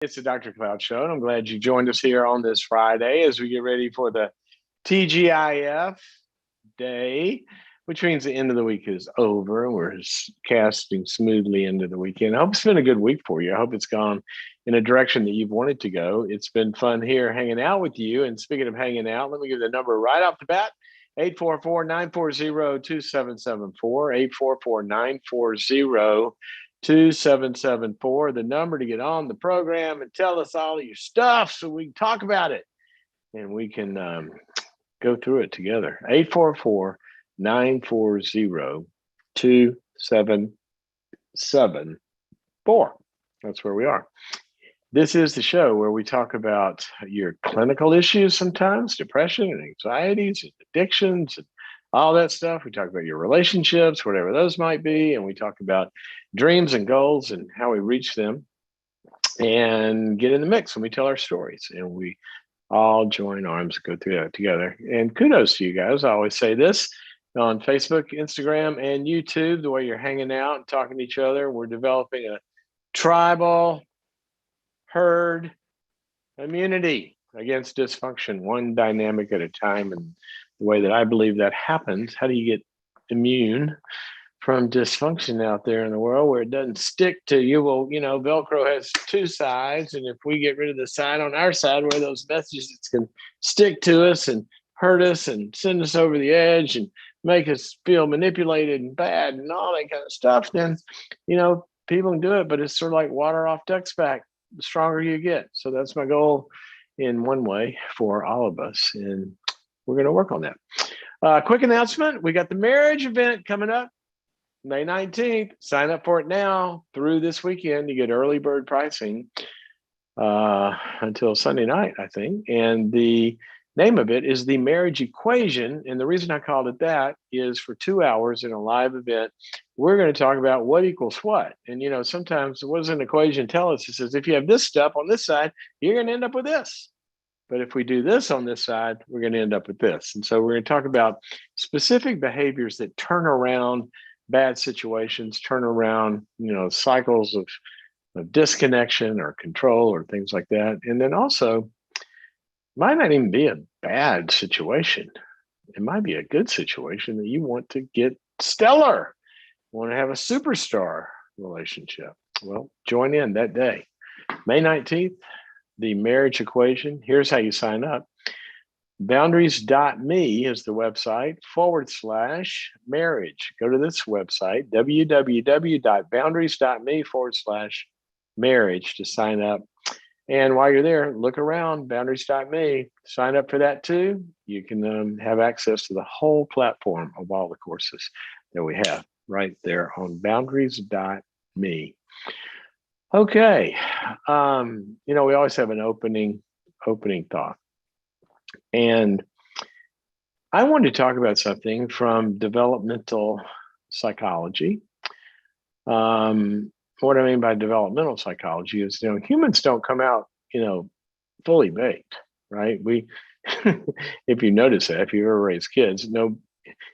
It's the Dr. Cloud Show, and I'm glad you joined us here on this Friday as we get ready for the TGIF day, which means the end of the week is over and we're casting smoothly into the weekend. I hope it's been a good week for you. I hope it's gone in a direction that you've wanted to go. It's been fun here hanging out with you. And speaking of hanging out, let me give the number right off the bat. 844-940-2774, 844-940-2774, the number to get on the program and tell us all your stuff so we can talk about it and we can go through it together. 844-940-2774. That's where we are. This is the show where we talk about your clinical issues sometimes, depression and anxieties and addictions and all that stuff. We talk about your relationships, whatever those might be. And we talk about dreams and goals and how we reach them and get in the mix when we tell our stories. And we all join arms, go through that together. And kudos to you guys. I always say this on Facebook, Instagram, and YouTube, the way you're hanging out and talking to each other. We're developing a tribal herd immunity against dysfunction, one dynamic at a time. And the way that I believe that happens, how do you get immune from dysfunction out there in the world where it doesn't stick to you? Well, Velcro has two sides. And if we get rid of the side on our side where those messages can stick to us and hurt us and send us over the edge and make us feel manipulated and bad and all that kind of stuff, then, people can do it, but it's sort of like water off duck's back. The stronger you get. So that's my goal in one way for all of us. And we're going to work on that. Quick announcement. We got the marriage event coming up May 19th. Sign up for it now through this weekend. You get early bird pricing until Sunday night, I think. And the name of it is The Marriage Equation. And the reason I called it that is for 2 hours in a live event, we're going to talk about what equals what. And, sometimes what does an equation tell us? It says, if you have this stuff on this side, you're going to end up with this. But if we do this on this side, we're going to end up with this. And so we're going to talk about specific behaviors that turn around bad situations, turn around, cycles of disconnection or control or things like that. And then also, might not even be a bad situation. It might be a good situation that you want to get stellar, want to have a superstar relationship. Well, join in that day. May 19th, The Marriage Equation. Here's how you sign up. Boundaries.me is the website /marriage. Go to this website, www.boundaries.me/marriage to sign up. And while you're there, look around, boundaries.me, sign up for that too. You can have access to the whole platform of all the courses that we have right there on boundaries.me. Okay. We always have an opening thought. And I wanted to talk about something from developmental psychology. What I mean by developmental psychology is, humans don't come out, fully baked, right? We, if you notice that, if you ever raised kids, how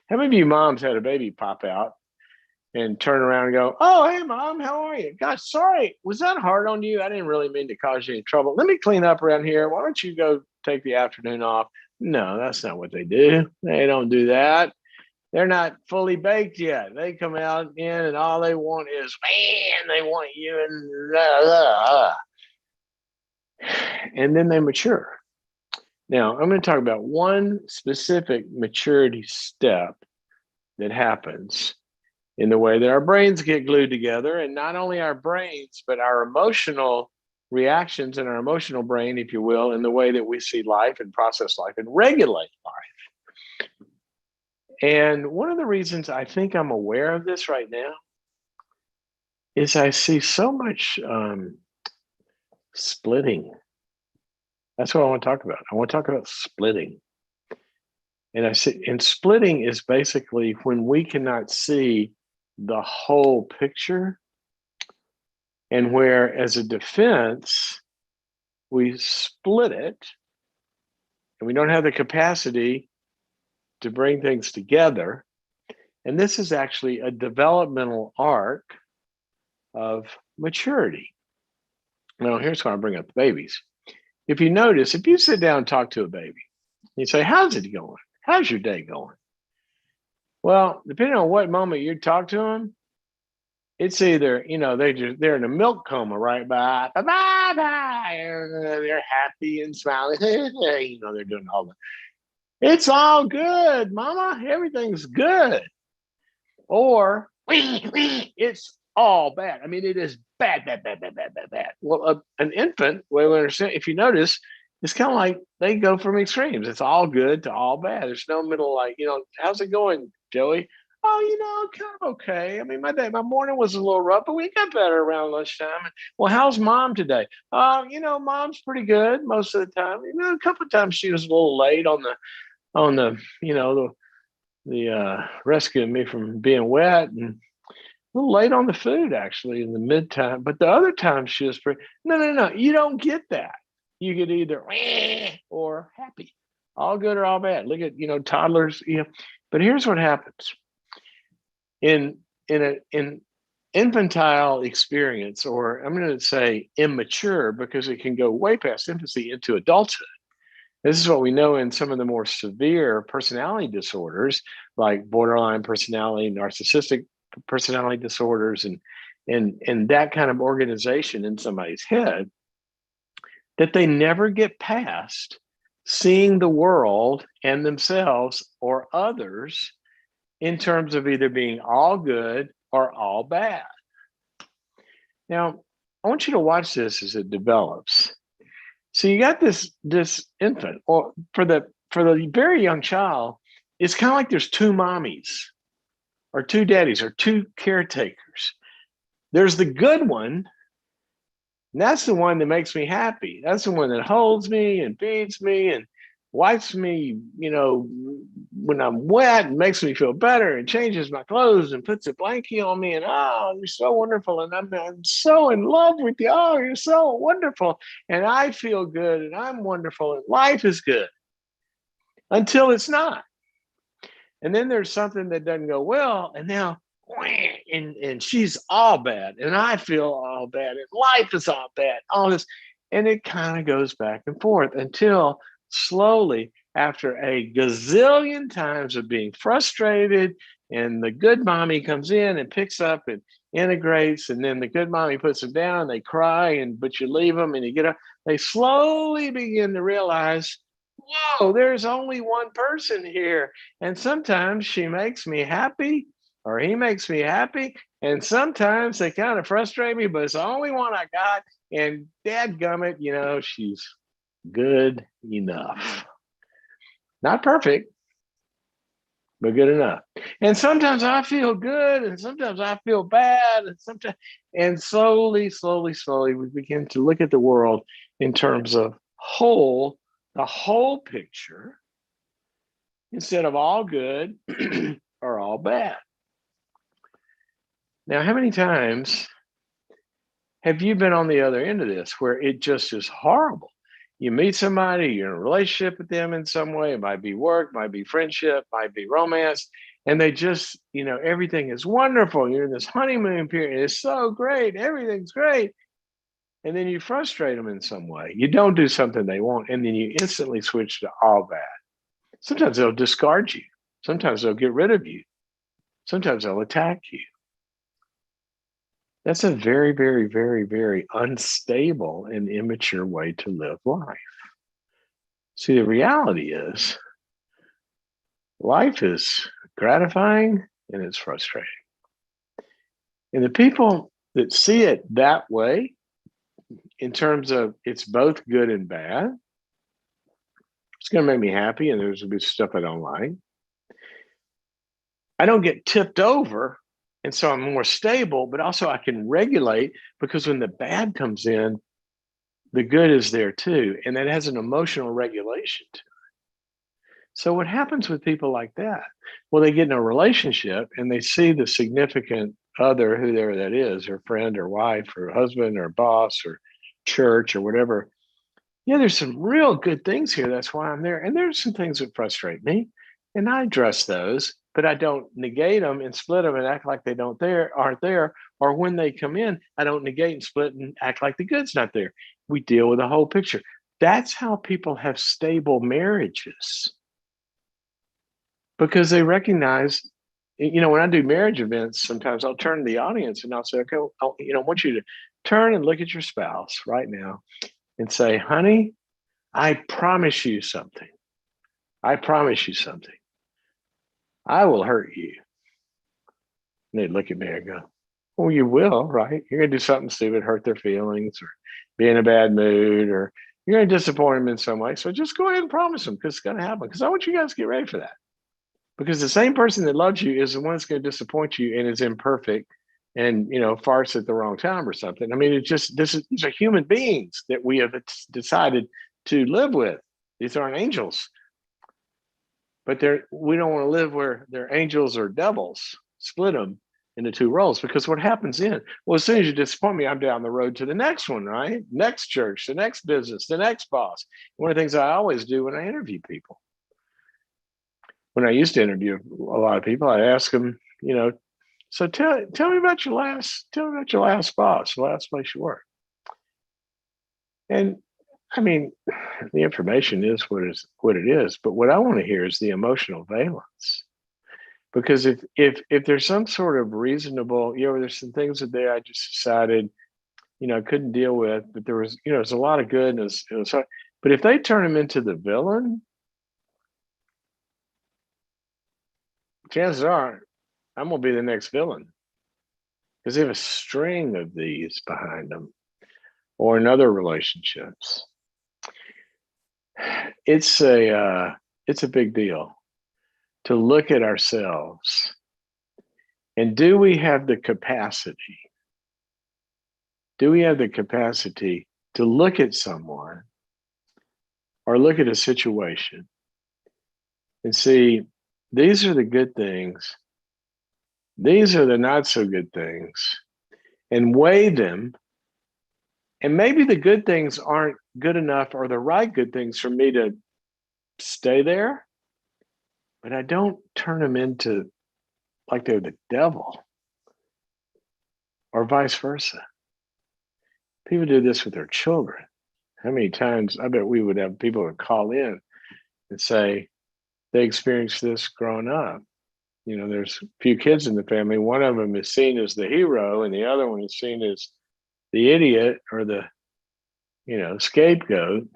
many of you moms had a baby pop out and turn around and go, "Oh, hey, Mom, how are you? Gosh, sorry, was that hard on you? I didn't really mean to cause you any trouble. Let me clean up around here. Why don't you go take the afternoon off?" No, that's not what they do. They don't do that. They're not fully baked yet. They come out in and all they want is, man, they want you and blah, blah, blah. And then they mature. Now, I'm going to talk about one specific maturity step that happens in the way that our brains get glued together, and not only our brains, but our emotional reactions in our emotional brain, if you will, in the way that we see life and process life and regulate life. And one of the reasons I think I'm aware of this right now is I see so much splitting. That's what I want to talk about. I want to talk about splitting. And splitting is basically when we cannot see the whole picture, and where, as a defense, we split it, and we don't have the capacity to bring things together. And this is actually a developmental arc of maturity. Well, here's why I bring up the babies. If you notice, if you sit down and talk to a baby, you say, "How's it going? How's your day going?" Well, depending on what moment you talk to them, it's either, they're in a milk coma, right? Bye, bye, bye, bye. They're happy and smiling. They're doing all that. It's all good, mama. Everything's good. Or it's all bad. I mean, it is bad, bad, bad, bad, bad, bad, bad. Well, an infant, we understand, if you notice, it's kind of like they go from extremes. It's all good to all bad. There's no middle, like, how's it going, Joey? Oh, kind of okay. I mean, my morning was a little rough, but we got better around lunchtime. Well, how's mom today? Mom's pretty good most of the time. A couple of times she was a little late on the rescuing me from being wet, and a little late on the food actually in the mid time. But the other time she was pretty. No, no, no. You don't get that. You get either or happy, all good or all bad. Look at toddlers. But here's what happens in infantile experience, or I'm going to say immature, because it can go way past infancy into adulthood. This is what we know in some of the more severe personality disorders, like borderline personality, narcissistic personality disorders, and that kind of organization in somebody's head, that they never get past seeing the world and themselves or others in terms of either being all good or all bad. Now, I want you to watch this as it develops. So you got this infant, or for the very young child, it's kind of like there's two mommies or two daddies or two caretakers. There's the good one, and that's the one that makes me happy. That's the one that holds me and feeds me and wipes me, when I'm wet, and makes me feel better, and changes my clothes and puts a blankie on me, and oh, you're so wonderful, and I'm so in love with you. Oh, you're so wonderful, and I feel good, and I'm wonderful, and life is good until it's not. And then there's something that doesn't go well, and now and she's all bad, and I feel all bad, and life is all bad, all this, and it kind of goes back and forth until slowly, after a gazillion times of being frustrated, and the good mommy comes in and picks up and integrates, and then the good mommy puts them down, they cry, but you leave them and you get up, they slowly begin to realize, whoa, there's only one person here, and sometimes she makes me happy or he makes me happy, and sometimes they kind of frustrate me, but it's the only one I got, and dadgummit, she's good enough. Not perfect, but good enough. And sometimes I feel good, and sometimes I feel bad, and slowly, slowly, slowly, we begin to look at the world in terms of the whole picture, instead of all good or all bad. Now, how many times have you been on the other end of this where it just is horrible? You meet somebody, you're in a relationship with them in some way. It might be work, might be friendship, might be romance. And they just, everything is wonderful. You're in this honeymoon period. It's so great. Everything's great. And then you frustrate them in some way. You don't do something they want. And then you instantly switch to all bad. Sometimes they'll discard you. Sometimes they'll get rid of you. Sometimes they'll attack you. That's a very, very, very, very unstable and immature way to live life. See, the reality is life is gratifying and it's frustrating. And the people that see it that way, in terms of it's both good and bad, it's going to make me happy and there's going to be stuff I don't like. I don't get tipped over, and so I'm more stable, but also I can regulate, because when the bad comes in, the good is there too. And that has an emotional regulation to it. So what happens with people like that? Well, they get in a relationship and they see the significant other, whoever that is, or friend or wife or husband or boss or church or whatever. Yeah, there's some real good things here. That's why I'm there. And there's some things that frustrate me, and I address those. but I don't negate them and split them and act like they aren't there. Or when they come in, I don't negate and split and act like the good's not there. We deal with the whole picture. That's how people have stable marriages, because they recognize, when I do marriage events, sometimes I'll turn to the audience and I'll say, okay, I want you to turn and look at your spouse right now and say, honey, I promise you something. I promise you something. I will hurt you. And they'd look at me and go, well, you will, right? You're going to do something stupid, hurt their feelings, or be in a bad mood, or you're going to disappoint them in some way. So just go ahead and promise them, because it's going to happen. Because I want you guys to get ready for that. Because the same person that loves you is the one that's going to disappoint you and is imperfect and, farts at the wrong time or something. I mean, these are human beings that we have decided to live with. These aren't angels. But we don't want to live where they're angels or devils. Split them into two roles, because what happens then? Well, as soon as you disappoint me, I'm down the road to the next one, right? Next church, the next business, the next boss. One of the things I always do when I interview people, when I used to interview a lot of people, I'd ask them, so tell me about your last boss, the last place you worked. And I mean, the information is what it is, but what I want to hear is the emotional valence. Because if there's some sort of reasonable, there's some things that I just decided, I couldn't deal with, but there was, there's a lot of good, and it was hard. But if they turn him into the villain, chances are I'm gonna be the next villain, because they have a string of these behind them, or in other relationships. It's a big deal to look at ourselves, and do we have the capacity? Do we have the capacity to look at someone or look at a situation and see, these are the good things, these are the not so good things, and weigh them? And maybe the good things aren't good enough, or the right good things, for me to stay there, but I don't turn them into like they're the devil, or vice versa. People do this with their children. How many times, I bet we would have people that call in and say they experienced this growing up. There's a few kids in the family. One of them is seen as the hero, and the other one is seen as the idiot, or the, scapegoat.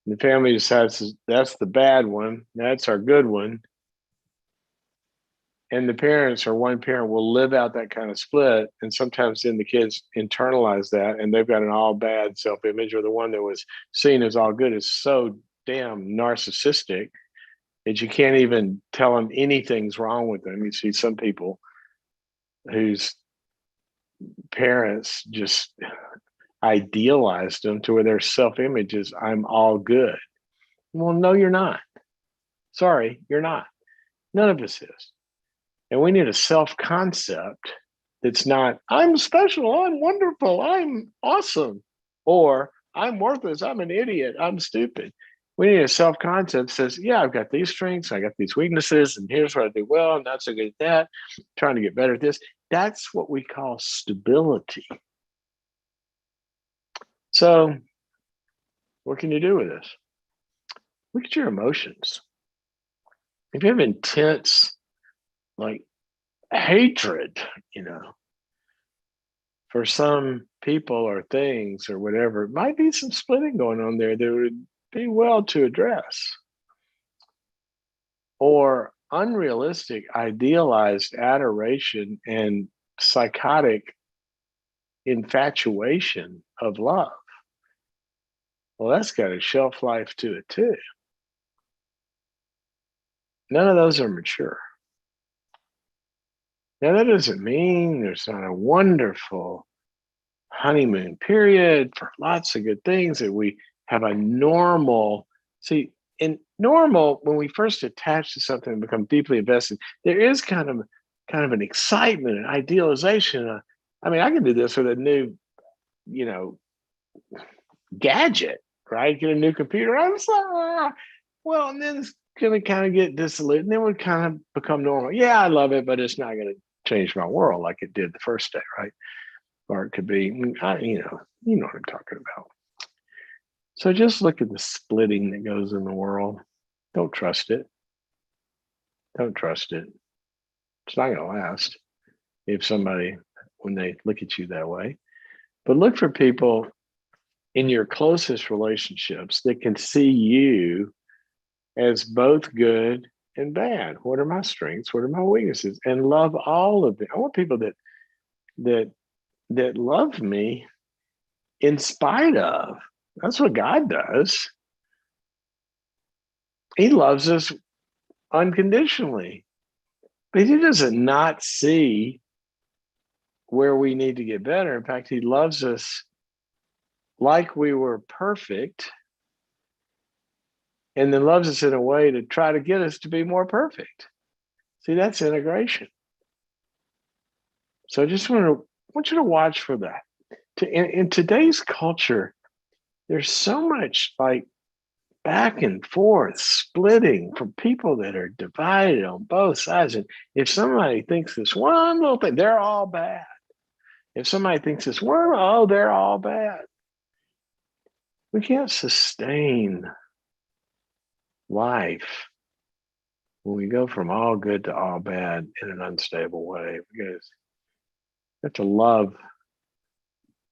And the family decides that's the bad one, that's our good one. And the parents, or one parent, will live out that kind of split. And sometimes then the kids internalize that, and they've got an all bad self-image, or the one that was seen as all good is so damn narcissistic that you can't even tell them anything's wrong with them. You see some people whose parents just idealized them to where their self-image is, I'm all good. Well, no, you're not. Sorry, you're not. None of us is. And we need a self-concept that's not, I'm special, I'm wonderful, I'm awesome, or I'm worthless, I'm an idiot, I'm stupid. We need a self-concept that says, yeah, I've got these strengths, I got these weaknesses, and here's what I do well, I'm not so good at that, I'm trying to get better at this. That's what we call stability. So what can you do with this? Look at your emotions. If you have intense, like, hatred, for some people or things or whatever, it might be some splitting going on there that would be well to address. Or unrealistic, idealized adoration and psychotic infatuation of love. Well, that's got a shelf life to it too. None of those are mature. Now, that doesn't mean there's not a wonderful honeymoon period for lots of good things, that we have a normal. See, in normal, when we first attach to something and become deeply invested, there is kind of an excitement and idealization. I mean, I can do this with a new, gadget, right? Get a new computer. I was like, well, and then gonna kind of get disillusioned. And then would kind of become normal. Yeah, I love it, but it's not gonna change my world like it did the first day, right? Or it could be, you know what I'm talking about. So just look at the splitting that goes in the world. Don't trust it. Don't trust it. It's not gonna last if somebody when they look at you that way. But look for people in your closest relationships that can see you as both good and bad. What are my strengths? What are my weaknesses? And love all of them. I want people that that love me in spite of. That's what God does. He loves us unconditionally, but he doesn't not see where we need to get better. In fact, he loves us like we were perfect and then loves us in a way to try to get us to be more perfect. See, that's integration. So I just want you to watch for that. In today's culture, there's so much like back and forth splitting from people that are divided on both sides. And if somebody thinks this one little thing, they're all bad. If somebody thinks this one, oh, they're all bad. We can't sustain life when we go from all good to all bad in an unstable way, because we have to love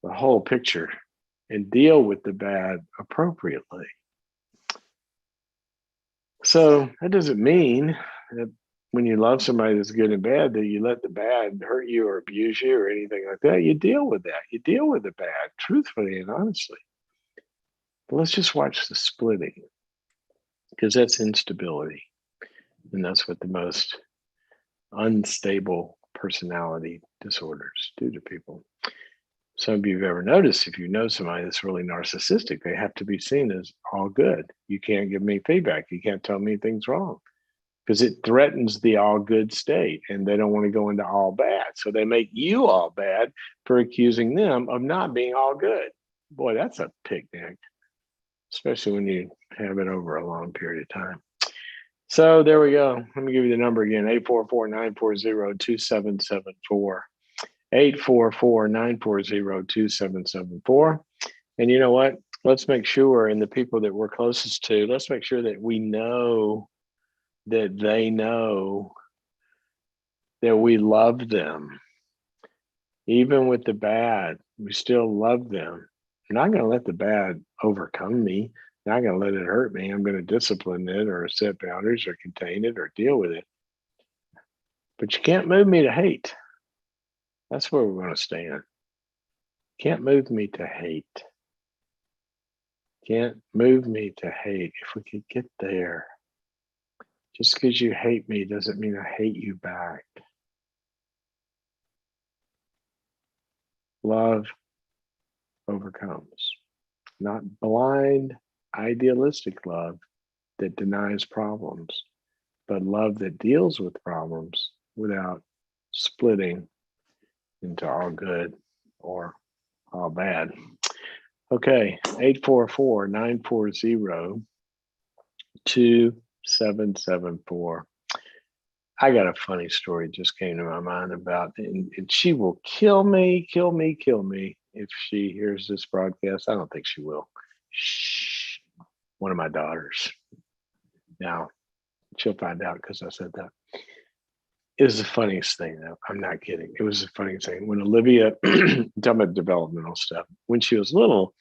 the whole picture and deal with the bad appropriately. So that doesn't mean that when you love somebody that's good and bad, that you let the bad hurt you or abuse you or anything like that. You deal with that. You deal with the bad truthfully and honestly. But let's just watch the splitting, because that's instability. And that's what the most unstable personality disorders do to people. Some of you have ever noticed, if you know somebody that's really narcissistic, they have to be seen as all good. You can't give me feedback. You can't tell me anything's wrong, because it threatens the all good state and they don't want to go into all bad. So they make you all bad for accusing them of not being all good. Boy, that's a picnic, especially when you have it over a long period of time. So there we go. Let me give you the number again, 844-940-2774. 844-940-2774. And you know what? Let's make sure, and the people that we're closest to, let's make sure that we know that they know that we love them. Even with the bad, we still love them. I'm not going to let the bad overcome me. I'm not going to let it hurt me. I'm going to discipline it or set boundaries or contain it or deal with it. But you can't move me to hate. That's where we're going to stand. Can't move me to hate. Can't move me to hate. If we could get there, just because you hate me doesn't mean I hate you back. Love overcomes. Not blind, idealistic love that denies problems, but love that deals with problems without splitting into all good or all bad. Okay, 844-940-2774. I got a funny story just came to my mind about, and she will kill me if she hears this broadcast. I don't think she will. Shh, one of my daughters. Now, she'll find out because I said that. It was the funniest thing, though. I'm not kidding. It was the funniest thing. When Olivia, talking about developmental stuff, when she was little,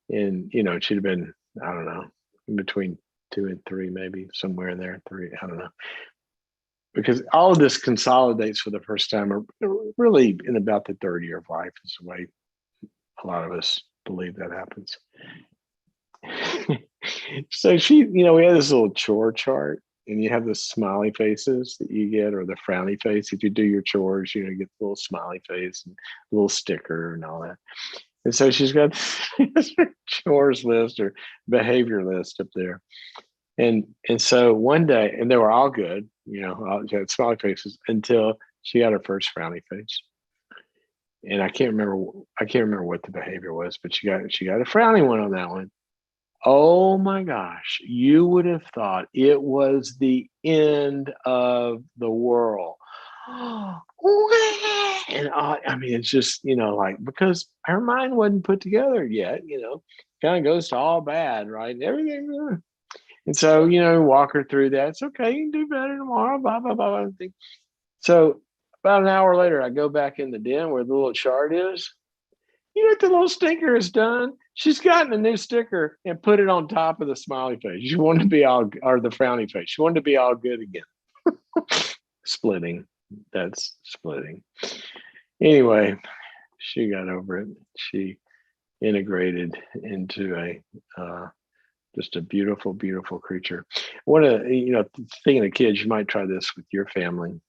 and she'd have been, I don't know, in between 2 and 3, maybe somewhere in there, 3, I don't know. Because all of this consolidates for the first time, or really in about the third year of life is the way a lot of us believe that happens. So she, we had this little chore chart, and you have the smiley faces that you get, or the frowny face. If you do your chores, you get the little smiley face and a little sticker and all that. And so she's got this chores list or behavior list up there. And so one day, and they were all good, she had smiley faces until she got her first frowny face. And I can't remember what the behavior was, but she got a frowny one on that one. Oh my gosh, you would have thought it was the end of the world. And I mean, it's just, like because her mind wasn't put together yet, kind of goes to all bad, right? And everything. And so, walk her through that. It's okay, you can do better tomorrow, blah, blah, blah, blah. So about an hour later, I go back in the den where the little chart is. You know what the little stinker has done? She's gotten a new sticker and put it on top of the smiley face. She wanted to be all, or the frowny face. She wanted to be all good again. Splitting. That's splitting. Anyway, she got over it. She integrated into just a beautiful, beautiful creature. One of thinking of kids, you might try this with your family,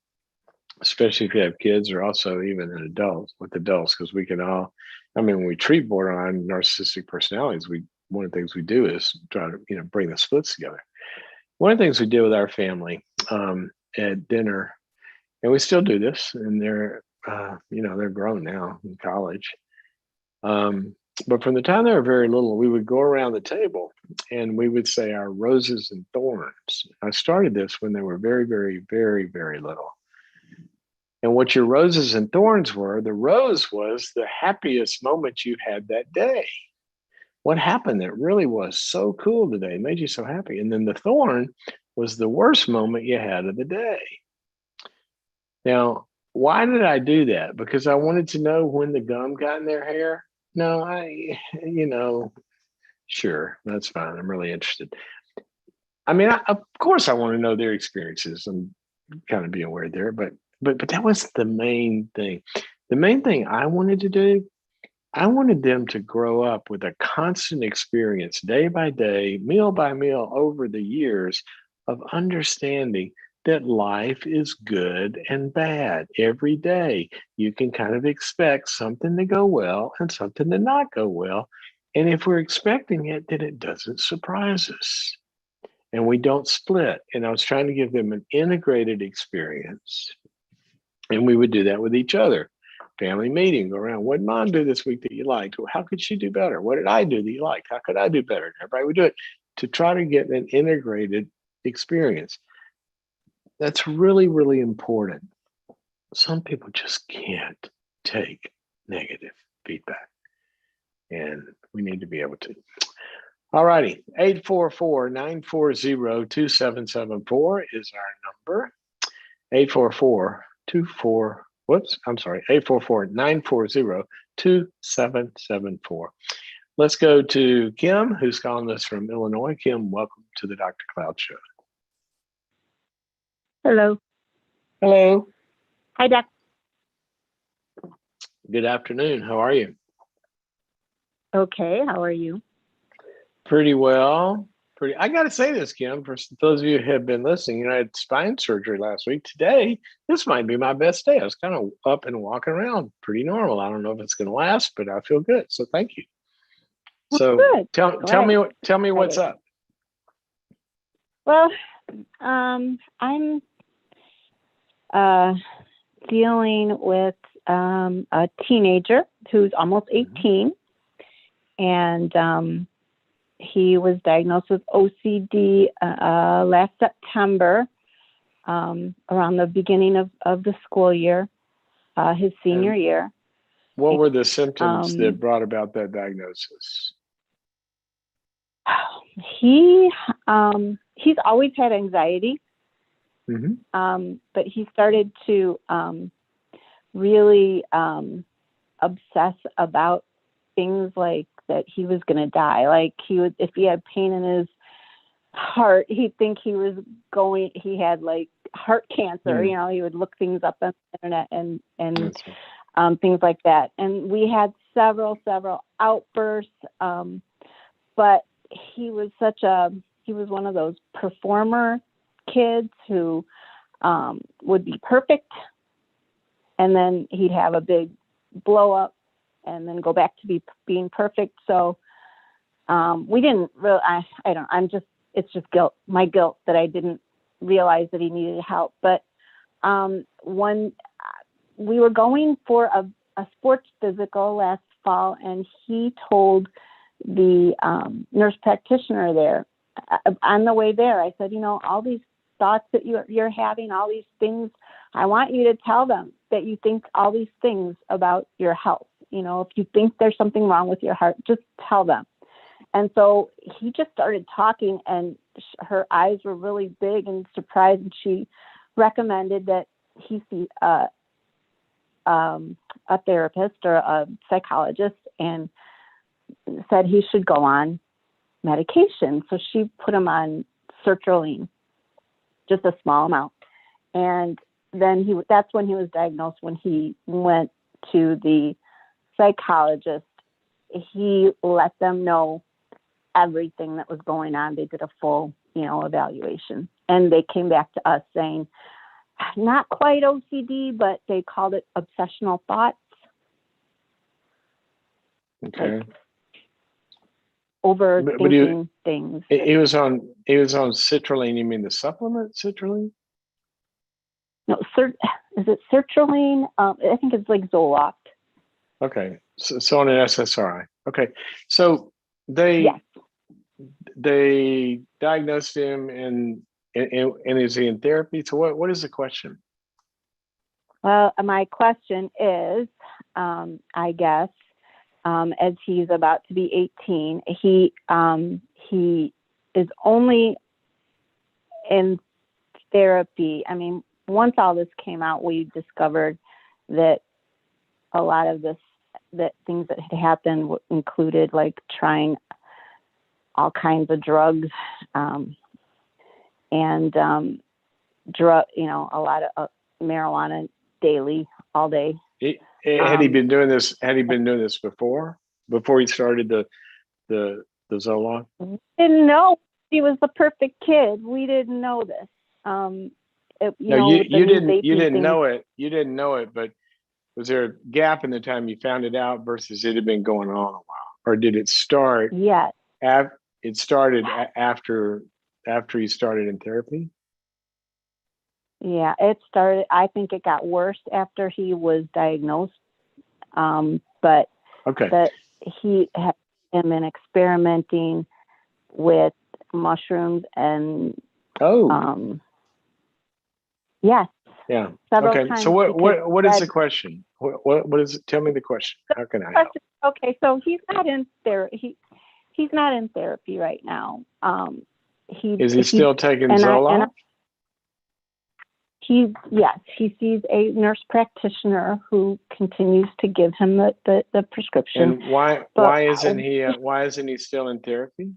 especially if you have kids or also even in adults with adults, because we can all, when we treat borderline narcissistic personalities, one of the things we do is try to, bring the splits together. One of the things we did with our family at dinner, and we still do this, and they're, they're grown now in college. But from the time they were very little, we would go around the table and we would say our roses and thorns. I started this when they were very, very, very, very little. And what your roses and thorns were, the rose was the happiest moment you had that day. What happened that really was so cool today, made you so happy. And then the thorn was the worst moment you had of the day. Now, why did I do that? Because I wanted to know when the gum got in their hair? No, sure, that's fine. I'm really interested. Of course I want to know their experiences. I'm kind of being weird there, but that was the main thing. The main thing I wanted to do, I wanted them to grow up with a constant experience, day by day, meal by meal, over the years, of understanding that life is good and bad every day. You can kind of expect something to go well and something to not go well. And if we're expecting it, then it doesn't surprise us. And we don't split. And I was trying to give them an integrated experience. And we would do that with each other. Family meeting, go around. What did mom do this week that you liked? Well, how could she do better? What did I do that you liked? How could I do better? And everybody would do it to try to get an integrated experience. That's really, really important. Some people just can't take negative feedback. And we need to be able to. All righty. 844-940-2774 is our number. 844-940-2774. Let's go to Kim, who's calling us from Illinois. Kim, welcome to the Dr. Cloud Show. Hello. Hello. Hi, Doc. Good afternoon. How are you? Okay. How are you? Pretty well. I got to say this, Kim, for those of you who have been listening, I had spine surgery last week. Today, this might be my best day. I was kind of up and walking around pretty normal. I don't know if it's going to last, but I feel good. So thank you. Well, so good. tell me what's up. Well, I'm dealing with a teenager who's almost 18, and he was diagnosed with OCD last September, around the beginning of the school year, his senior year. What were the symptoms that brought about that diagnosis? He's always had anxiety, but he started to really obsess about things like that he was going to die. Like if he had pain in his heart, he'd think he had like heart cancer. He would look things up on the internet and things like that. And we had several outbursts, but he was one of those performer kids who would be perfect, and then he'd have a big blow up and then go back to being perfect. So we didn't really, it's just guilt, my guilt that I didn't realize that he needed help. But when we were going for a sports physical last fall, and he told the nurse practitioner there. On the way there, I said, all these thoughts that you're having, all these things, I want you to tell them that you think all these things about your health. If you think there's something wrong with your heart, just tell them. And so he just started talking, and her eyes were really big and surprised. And she recommended that he see a therapist or a psychologist, and said he should go on medication. So she put him on sertraline, just a small amount. And then that's when he was diagnosed. When he went to the psychologist, he let them know everything that was going on. They did a full, evaluation, and they came back to us saying, not quite OCD, but they called it obsessional thoughts. Okay. Like overthinking things. He was on citrulline. You mean the supplement citrulline? No, is it sertraline? I think it's like Zoloft. Okay, so on an SSRI. Okay, so they diagnosed him, and is he in therapy? So what is the question? Well, my question is, I guess, as he's about to be 18, he is only in therapy. I mean, once all this came out, we discovered that a lot of that things that had happened included like trying all kinds of drugs, and a lot of marijuana daily, all day. Had he been doing this? Had he been doing this before he started the Zoloft? Didn't know he was the perfect kid. We didn't know this. You didn't know it. You didn't know it, but was there a gap in the time you found it out versus it had been going on a while, or did it start? Yes. It started after he started in therapy. Yeah, it started. I think it got worse after he was diagnosed. But okay, that he had been experimenting with mushrooms and yes. Yeah. Several okay. times. So what is the question? What is it? Tell me the question. How can I help? Okay, so he's not in therapy. He's not in therapy right now. Is he still taking Zoloft? He sees a nurse practitioner who continues to give him the prescription. And why isn't he still in therapy?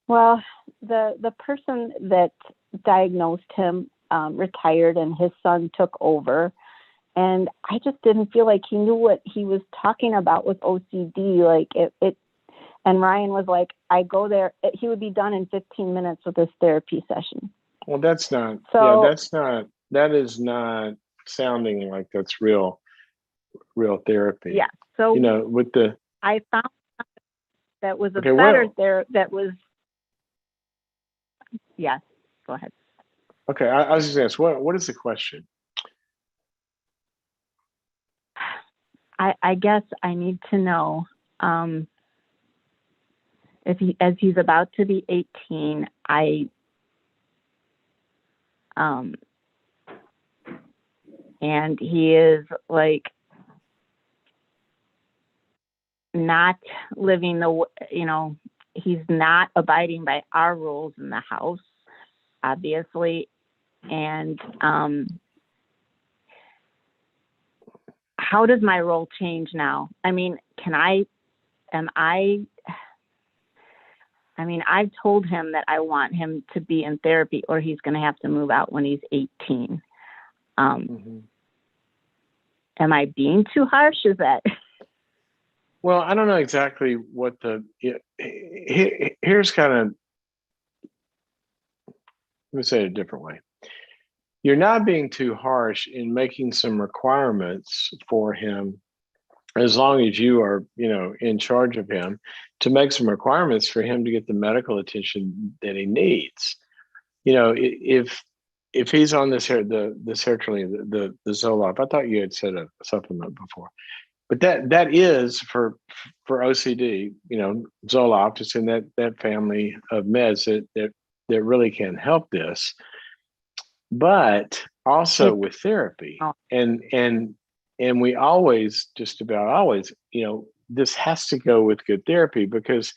Well, the person that diagnosed him retired, and his son took over. And I just didn't feel like he knew what he was talking about with OCD. Like it. And Ryan was like, I go there. He would be done in 15 minutes with this therapy session. Well, that's not. So, that is not sounding like that's real therapy. Yeah. So with the. I found that was a better there. That was. Yes. Go ahead. Okay, I was just going to ask, what is the question? I guess I need to know if as he's about to be 18, and he is like not living he's not abiding by our rules in the house, obviously. And how does my role change now? I mean, I've told him that I want him to be in therapy, or he's going to have to move out when he's 18. Am I being too harsh? Is that? Well, I don't know exactly what here's kind of, let me say it a different way. You're not being too harsh in making some requirements for him, as long as you are, in charge of him, to make some requirements for him to get the medical attention that he needs. If he's on the sertraline, the Zoloft, I thought you had said a supplement before. but that is for OCD, Zoloft is in that family of meds that really can help this, but also It's with therapy. oh, And we always, just about always, this has to go with good therapy, because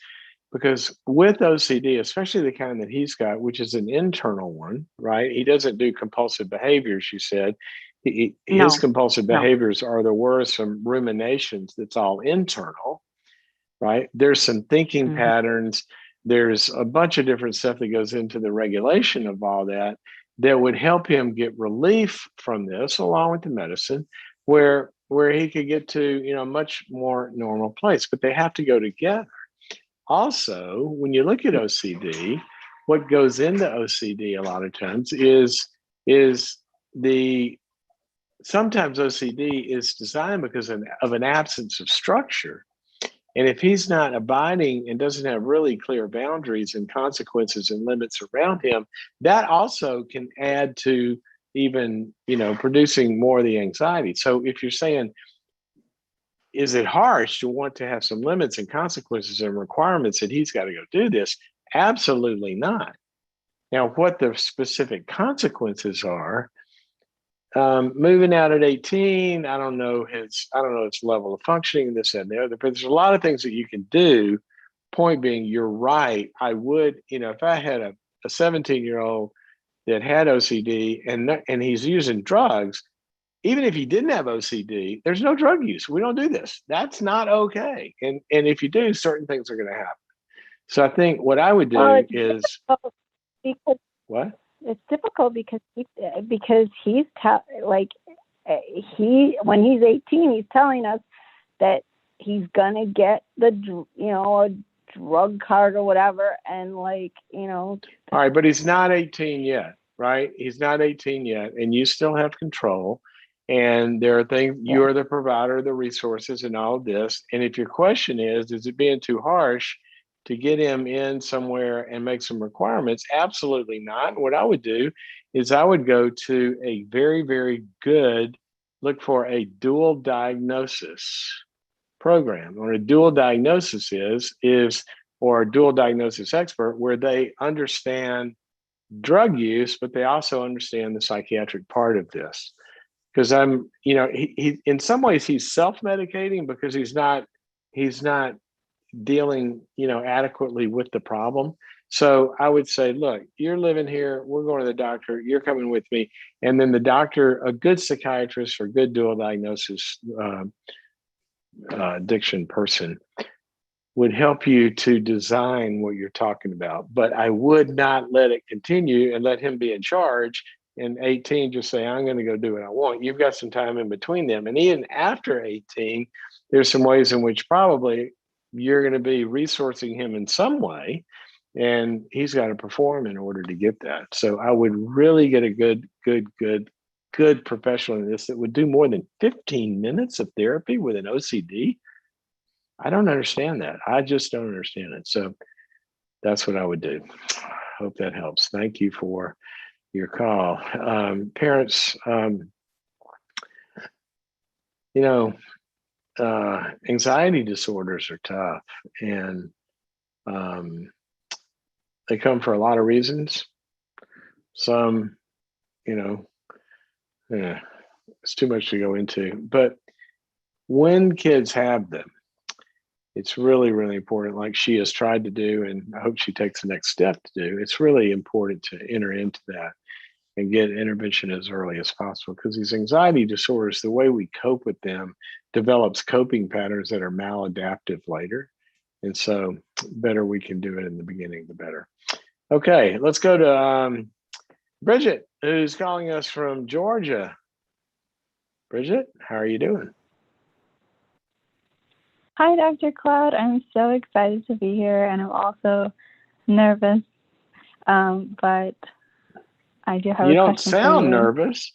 with OCD, especially the kind that he's got, which is an internal one, right? He doesn't do compulsive behaviors, you said. His no, compulsive no. behaviors are the worst, some ruminations that's all internal, right? There's some thinking Hmm. patterns. There's a bunch of different stuff that goes into the regulation of all that would help him get relief from this, along with the medicine, where he could get to a much more normal place. But they have to go together. Also, when you look at OCD, what goes into OCD a lot of times is the sometimes OCD is designed because of an absence of structure. And if he's not abiding and doesn't have really clear boundaries and consequences and limits around him, that also can add to even, producing more of the anxiety. So if you're saying, is it harsh to want to have some limits and consequences and requirements that he's got to go do this? Absolutely not. Now, what the specific consequences are, moving out at 18, I don't know his level of functioning, this and the other, but there's a lot of things that you can do. Point being, you're right. I would, if I had a 17-year-old that had OCD and he's using drugs, even if he didn't have OCD, there's no drug use. We don't do this. That's not okay. And if you do, certain things are going to happen. So I think what I would Well, do it's is difficult because what? it's difficult because he's like when he's 18, he's telling us that he's gonna get a drug card or whatever, and All right, but he's not 18 yet, right? He's not 18 yet, and you still have control. And there are things, yeah, you're the provider of the resources and all of this. And if your question is it being too harsh to get him in somewhere and make some requirements? Absolutely not. What I would do is I would go to a very, very good, look for a dual diagnosis program. What a dual diagnosis is or a dual diagnosis expert, where they understand drug use, but they also understand the psychiatric part of this. Because he in some ways he's self-medicating because he's not dealing, adequately with the problem. So I would say, look, you're living here, we're going to the doctor, you're coming with me. And then the doctor, a good psychiatrist or good dual diagnosis addiction person, would help you to design what you're talking about. But I would not let it continue and let him be in charge. And 18, just say, I'm going to go do what I want. You've got some time in between them. And even after 18, there's some ways in which probably you're going to be resourcing him in some way. And he's got to perform in order to get that. So I would really get a good professional in this that would do more than 15 minutes of therapy with an OCD. I don't understand that. I just don't understand it. So that's what I would do. Hope that helps. Thank you for your call. Parents, you know, anxiety disorders are tough, and they come for a lot of reasons. Some, you know, yeah, it's too much to go into. But when kids have them, it's really, really important, like she has tried to do, and I hope she takes the next step to do. It's really important to enter into that and get intervention as early as possible, because these anxiety disorders, the way we cope with them develops coping patterns that are maladaptive later. And so better we can do it in the beginning, the better. Okay, let's go to Bridget, who's calling us from Georgia. Bridget, how are you doing? Hi, Dr. Cloud. I'm so excited to be here, and I'm also nervous, but I do have You a don't question for sound you. nervous.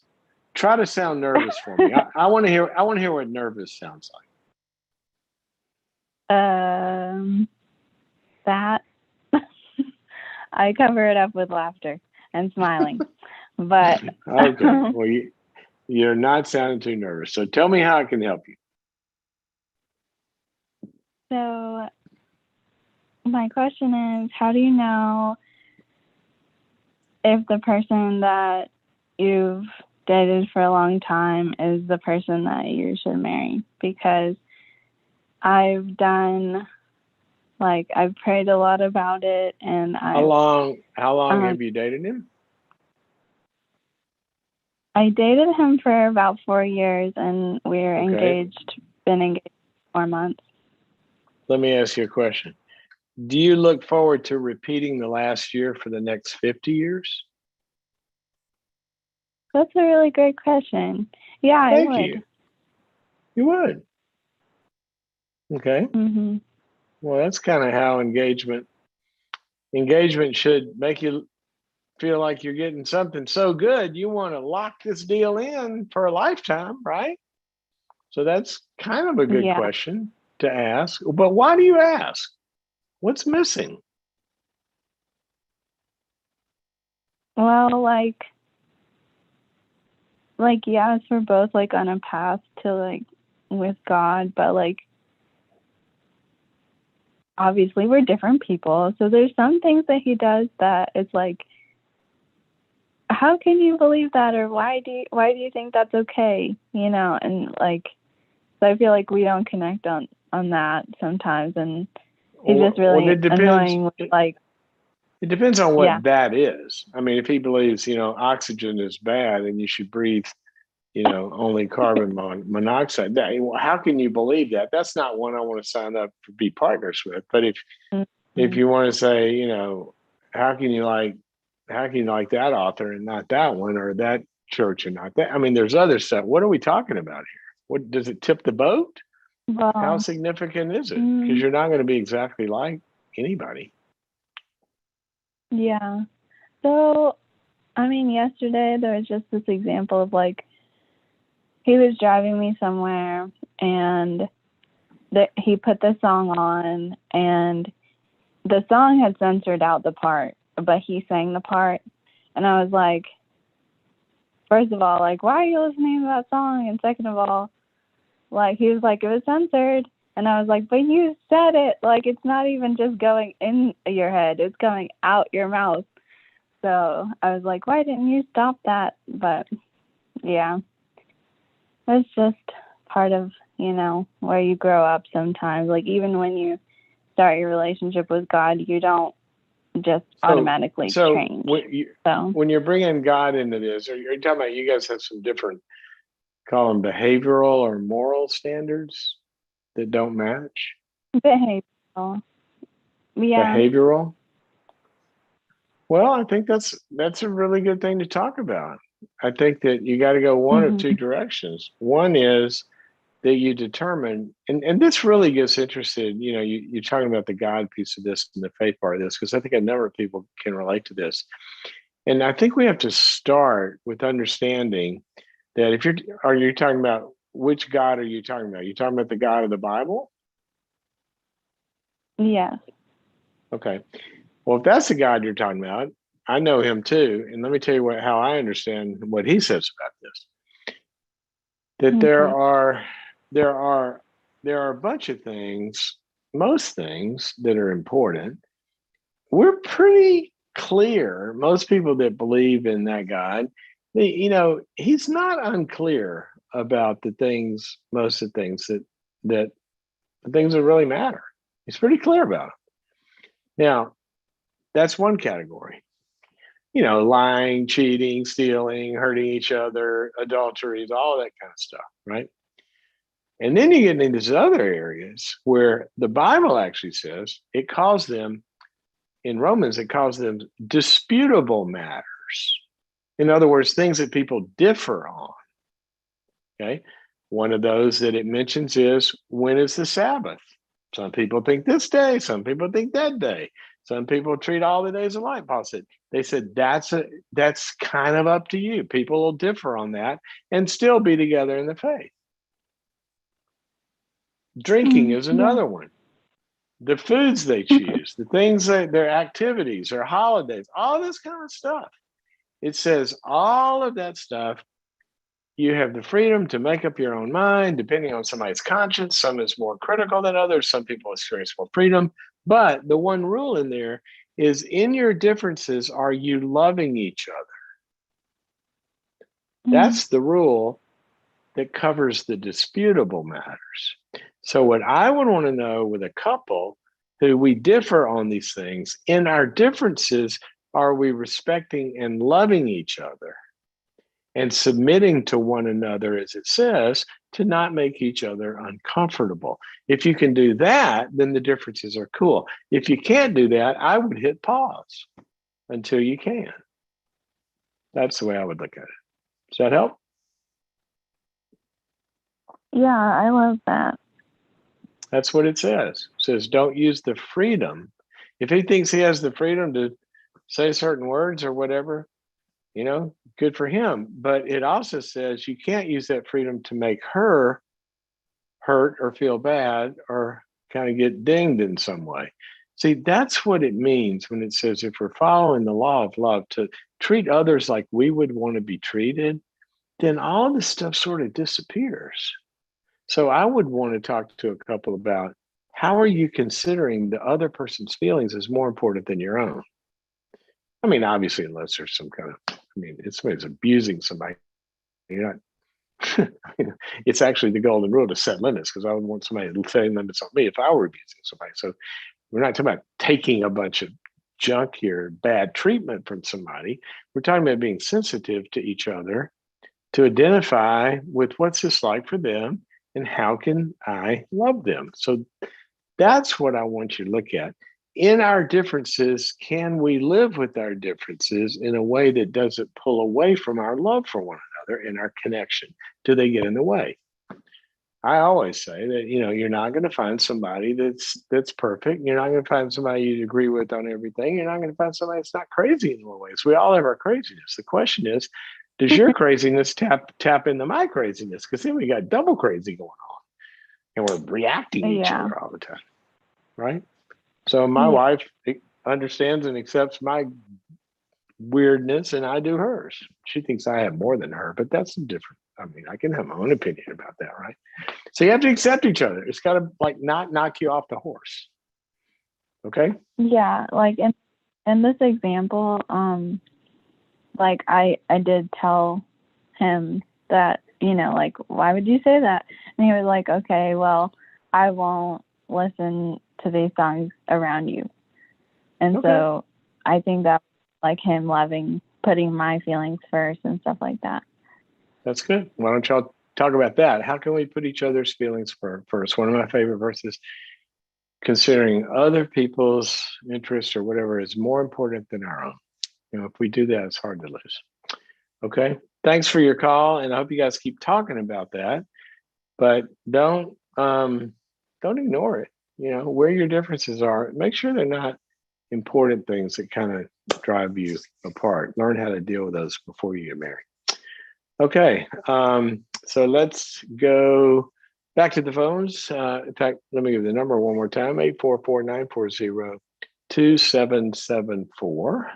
Try to sound nervous for me. I want to hear. I want to hear what nervous sounds like. That I cover it up with laughter and smiling, but Okay. Well, you're not sounding too nervous. So tell me how I can help you. So my question is, how do you know if the person that you've dated for a long time is the person that you should marry? Because I've done, like, I've prayed a lot about it, and How long have you dated him? I dated him for about 4 years, and we're Okay. been engaged 4 months. Let me ask you a question. Do you look forward to repeating the last year for the next 50 years? That's a really great question. Yeah, I Thank would. you. You would. Okay. Mm-hmm. Well, that's kind of how engagement should make you feel like you're getting something so good you want to lock this deal in for a lifetime, right? So that's kind of a good Yeah. question to ask. But why do you ask? What's missing? Well, yes, we're both like on a path to like with God, but like obviously we're different people. So there's some things that he does that it's like, how can you believe that, or why do you think that's okay? You know, and like, so I feel like we don't connect on that sometimes, and he's just Well, really it depends. annoying. Like, It depends on yeah, what that is. I mean, if he believes, oxygen is bad and you should breathe, only carbon monoxide, how can you believe that? That's not one I want to sign up to be partners with. But if mm-hmm. you want to say, how can you like that author and not that one, or that church and not that? I mean, there's other stuff. What are we talking about here? What does it tip the boat? How Well, significant is it? Because mm, you're not going to be exactly like anybody. yeah. So, I mean, yesterday there was just this example of like he was driving me somewhere, and he put the song on, and the song had censored out the part, but he sang the part, and I was like, first of all, like, why are you listening to that song? And second of all, like, he was like, it was censored. And I was like, but you said it. Like, it's not even just going in your head, it's going out your mouth. So I was like, why didn't you stop that? But yeah, it's just part of, where you grow up sometimes. Like, even when you start your relationship with God, you don't just automatically So change. So when you're bringing God into this, are you talking about you guys have some different, call them behavioral or moral standards that don't match? behavioral. Yeah. Behavioral? Well, I think that's a really good thing to talk about. I think that you got to go one of two Mm-hmm. directions. One is that you determine, and this really gets interested, you're talking about the God piece of this and the faith part of this, because I think a number of people can relate to this. And I think we have to start with understanding that are you talking about, which God are you talking about? You talking about the God of the Bible? Yes. Okay. Well, if that's the God you're talking about, I know him too. And let me tell you how I understand what he says about this. That Okay. there are a bunch of things, most things that are important. We're pretty clear. Most people that believe in that God, he's not unclear about most of the things that the things that really matter. He's pretty clear about them. Now, that's one category. Lying, cheating, stealing, hurting each other, adulteries, all that kind of stuff, right? And then you get into these other areas where the Bible actually says it calls them, in Romans, it calls them disputable matters. In other words, things that people differ on. Okay. One of those that it mentions is, when is the Sabbath? Some people think this day, some people think that day. Some people treat all the days alike. Paul said, they said that's kind of up to you. People will differ on that and still be together in the faith. Drinking is Yeah. another one. The foods they choose, the things their activities or holidays, all this kind of stuff. It says all of that stuff you have the freedom to make up your own mind depending on somebody's conscience. Some is more critical than others. Some people experience more freedom. But the one rule in there is, in your differences, are you loving each other? That's the rule that covers the disputable matters. So what I would want to know with a couple who we differ on these things, in our differences, are we respecting and loving each other and submitting to one another, as it says, to not make each other uncomfortable? If you can do that, then the differences are cool. If you can't do that, I would hit pause until you can. That's the way I would look at it. Does that help? Yeah, I love that. That's what it says. It says, don't use the freedom. If he thinks he has the freedom to say certain words or whatever, good for him. But it also says you can't use that freedom to make her hurt or feel bad or kind of get dinged in some way. See, that's what it means when it says, if we're following the law of love, to treat others like we would want to be treated, then all this stuff sort of disappears. So I would want to talk to a couple about, how are you considering the other person's feelings as more important than your own? I mean, obviously, unless there's some kind of, if somebody's abusing somebody, you're not, it's actually the golden rule to set limits, because I would want somebody to set limits on me if I were abusing somebody. So we're not talking about taking a bunch of junk here, bad treatment from somebody. We're talking about being sensitive to each other, to identify with what's this like for them and how can I love them. So that's what I want you to look at. In our differences, can we live with our differences in a way that doesn't pull away from our love for one another and our connection? Do they get in the way? I always say that, you're not going to find somebody that's perfect. You're not going to find somebody you agree with on everything. You're not going to find somebody that's not crazy in more ways. We all have our craziness. The question is, does your craziness tap into my craziness? Because then we got double crazy going on, and we're reacting to each other all the time, right? So my wife understands and accepts my weirdness, and I do hers. She thinks I have more than her, but that's different. I can have my own opinion about that, right? So you have to accept each other. It's got to not knock you off the horse. Okay? Yeah, like in this example, I did tell him that, why would you say that? And he was like, okay, well, I won't listen to these songs around you. And so I think that like him putting my feelings first and stuff like that. That's good. Why don't y'all talk about that? How can we put each other's feelings first? One of my favorite verses, considering other people's interests or whatever is more important than our own. If we do that, it's hard to lose. Okay. Thanks for your call. And I hope you guys keep talking about that, but don't ignore it. Where your differences are, make sure they're not important things that kind of drive you apart. Learn how to deal with those before you get married. Okay, so let's go back to the phones. In fact, let me give the number one more time, 844-940-2774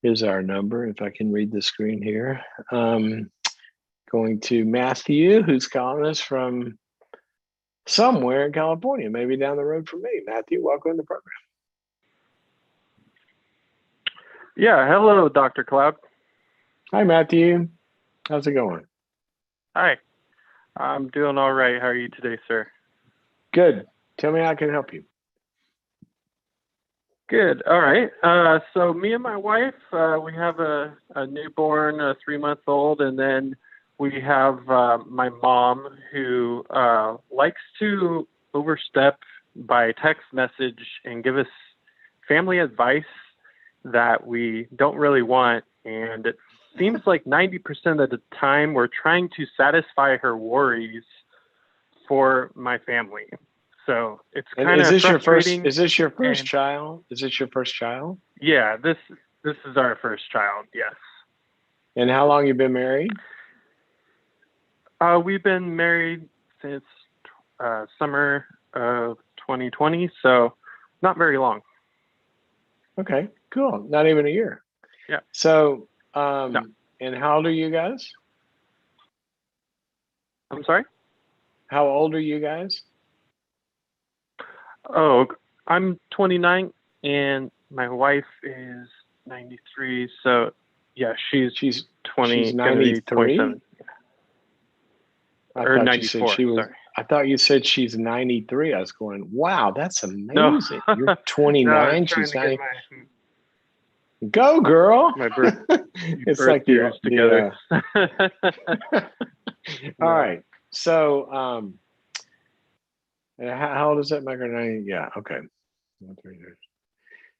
is our number, if I can read the screen here. Going to Matthew, who's calling us from somewhere in California, maybe down the road from me. Matthew, welcome to the program. Yeah, hello, Dr. Cloud. Hi, Matthew. How's it going? Hi, I'm doing all right. How are you today, sir? Good. Tell me how I can help you. Good. All right. So me and my wife, we have a newborn, 3-month-old, and then we have my mom who likes to overstep by text message and give us family advice that we don't really want. And it seems like 90% of the time we're trying to satisfy her worries for my family. So it's kind of frustrating. Is this your first child? Is this your first child? Yeah, this is our first child, yes. And how long you been married? We've been married since summer of 2020, so not very long. Okay, cool. Not even a year. Yeah. So, No. And how old are you guys? I'm sorry? How old are you guys? Oh, I'm 29 and my wife is 93. So, yeah, she's She's 20, gonna be 93. 27. I Or thought you said 94, she was. sorry. I thought you said she's 93. I was going, wow, that's No, amazing. You're no, I was 29. trying She's to get 90. Go, girl. my birth It's like years together. all No. right. So, how old is that, Mike? 90? Yeah. Okay.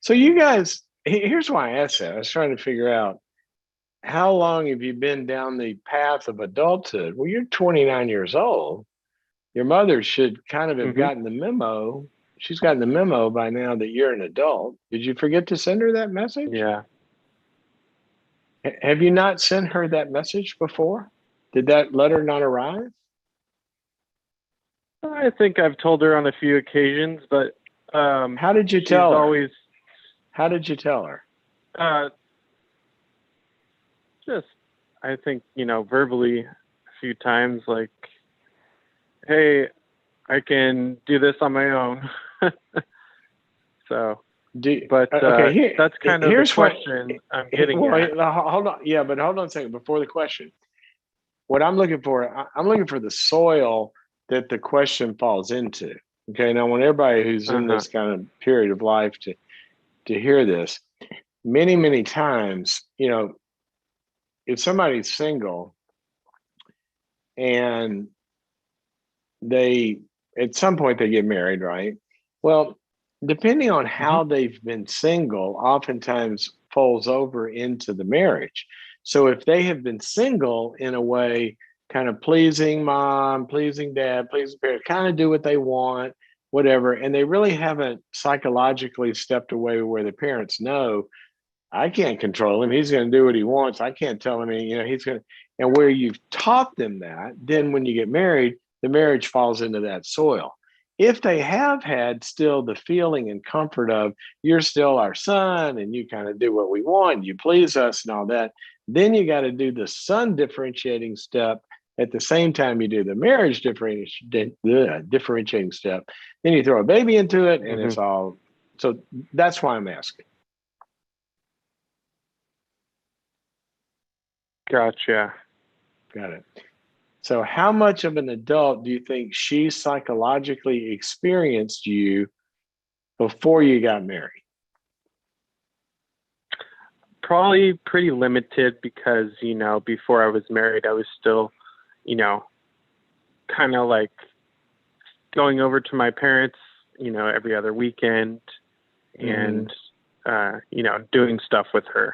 So you guys, here's why I asked that. I was trying to figure out how long have you been down the path of adulthood? Well, you're 29 years old. Your mother should kind of have Hmm. gotten the memo. She's gotten the memo by now that you're an adult. Did you forget to send her that message? Yeah. Have you not sent her that message before? Did that letter not arrive? I think I've told her on a few occasions, but How did you she's tell her? always How did you tell her? just, I think, verbally a few times, like, hey, I can do this on my own. So, but Okay, that's kind of the here's what. question I'm getting Well, at. hold on. Yeah, but hold on a second before the question. What I'm looking for, I'm looking for the soil that the question falls into. Okay, now I want everybody who's in Uh-huh. this kind of period of life to hear this. Many times, if somebody's single and they at some point they get married, right? Well, depending on Hmm. how they've been single, oftentimes falls over into the marriage. So if they have been single in a way, kind of pleasing mom, pleasing dad, pleasing parents, kind of do what they want, whatever, and they really haven't psychologically stepped away where the parents know I can't control him. He's going to do what he wants. I can't tell him, he's going to, and where you've taught them that, then when you get married, the marriage falls into that soil. If they have had still the feeling and comfort of you're still our son and you kind of do what we want, you please us and all that, then you got to do the son differentiating step at the same time you do the marriage differentiating step. Then you throw a baby into it and Hmm. it's all, so that's why I'm asking. Gotcha. Got it. So, how much of an adult do you think she psychologically experienced you before you got married? Probably pretty limited because, before I was married, I was still, kind of like going over to my parents, every other weekend and, doing stuff with her.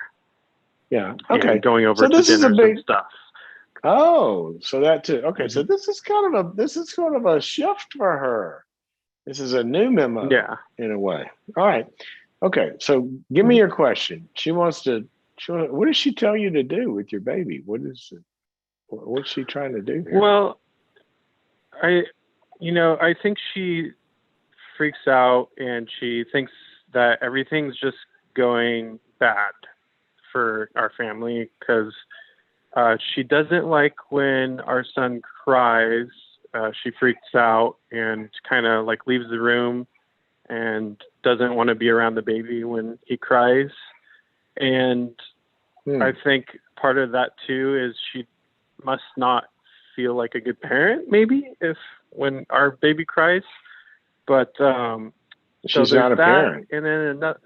Yeah. Okay. And going over So to this is a dinners and big. stuff. Oh, so that too. Okay. Hmm. So this is kind of a shift for her. This is a new memo Yeah. in a way. All right. Okay. So give me Mhm. your question. She wants to. What does she tell you to do with your baby? What's she trying to do here? Well, I think she freaks out and she thinks that everything's just going bad for our family because she doesn't like when our son cries. She freaks out and kind of like leaves the room and doesn't want to be around the baby when he cries. And I think part of that too is she must not feel like a good parent, maybe if when our baby cries. But so She's there's not a that, parent. and then another.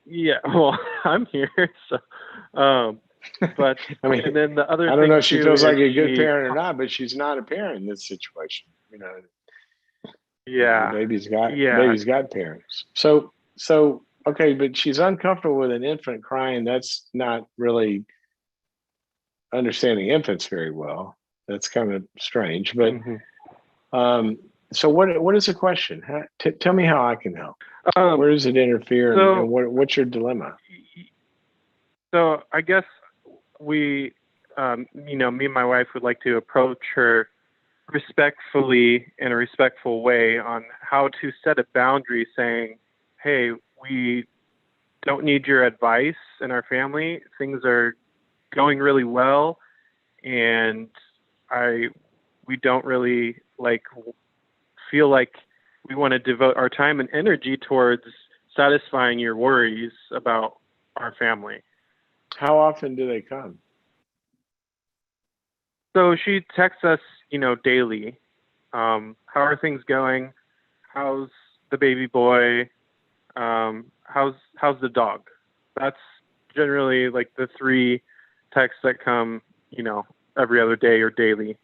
Yeah, well, I'm here, so. But I mean, and then the other I don't thing know if she too feels is like a good she. parent or not, but she's not a parent in this situation. The Yeah, yeah, baby's got parents. So okay, but she's uncomfortable with an infant crying. That's not really understanding infants very well. That's kind of strange. But hmm um, so what is the question? Tell me how I can help. Um, Where does it interfere, and so what's your dilemma? so I guess we, me and my wife would like to approach her respectfully in a respectful way on how to set a boundary saying, hey, we don't need your advice in our family. Things are going really well. And we don't really feel like we want to devote our time and energy towards satisfying your worries about our family. How often do they come? So she texts us, daily. How are things going? How's the baby boy? How's the dog? That's generally like the 3 texts that come, every other day or daily.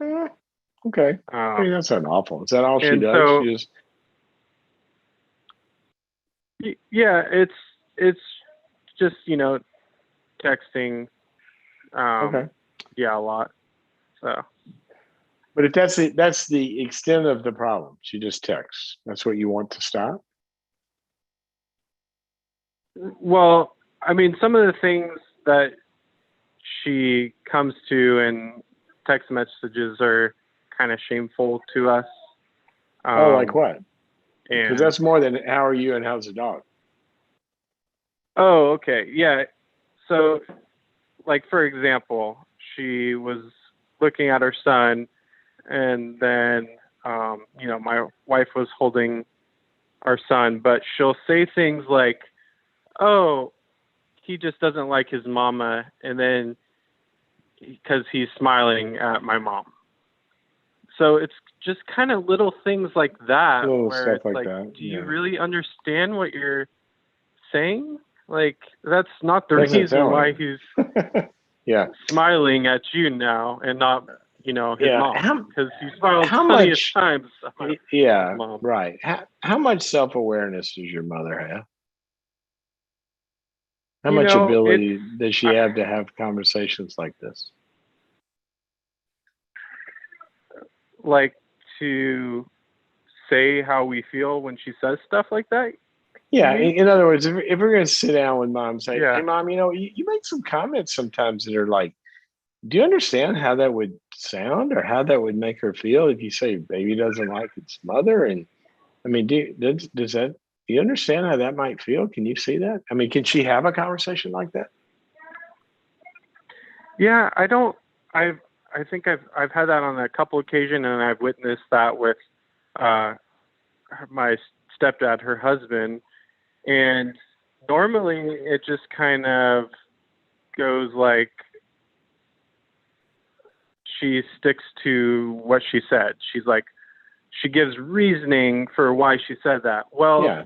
Okay. I mean, that's not awful. Is that all she does? So, she just... Yeah, it's just, texting. Okay. Yeah, a lot. So. But if that's the extent of the problem, she just texts. That's what you want to stop? Well, I mean, some of the things that she comes to in text messages are kind of shameful to us. Like what? Because And that's more than how are you and how's the dog? oh, okay, yeah. So, like for example, she was looking at her son, and then my wife was holding our son, but she'll say things like, "Oh, he just doesn't like his mama," and then because he's smiling at my mom. So it's just kind of little things like that Little where stuff it's like like, that. do you really understand what you're saying? Like, that's not the Doesn't reason sound why like he's yeah. smiling at you now and not, his mom. Because he smiled plenty of times at his mom. Right. How much self-awareness does your mother have? How much ability does she have to have conversations like this? Like to say how we feel when she says stuff like that? Yeah. In other words, if we're going to sit down with mom and say, Yeah. hey, mom, you make some comments sometimes that are like, do you understand how that would sound or how that would make her feel if you say baby doesn't like its mother? And I mean, does that, do you understand how that might feel? Can you see that? I mean, can she have a conversation like that? Yeah, I think I've had that on a couple occasions, and I've witnessed that with my stepdad, her husband, and normally it just kind of goes like she sticks to what she said. She's like, she gives reasoning for why she said that. Well, yeah.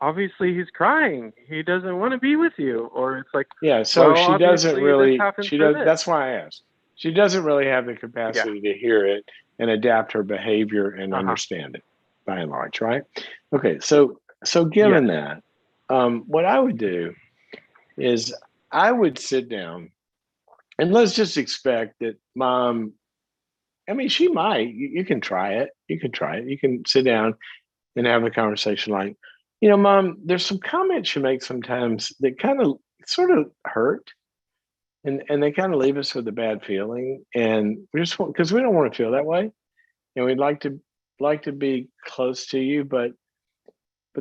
Obviously he's crying. He doesn't want to be with you. Or it's like, yeah, so well, she doesn't really, that's why I asked. She doesn't really have the capacity to hear it and adapt her behavior and understand it by and large, right? Okay, so given that, what I would do is I would sit down and let's just expect that mom, I mean, she might, you can try it. You can try it. You can sit down and have a conversation like, mom, there's some comments you make sometimes that kind of sort of hurt and they kind of leave us with a bad feeling. And we just want, because we don't want to feel that way. And we'd like to be close to you, but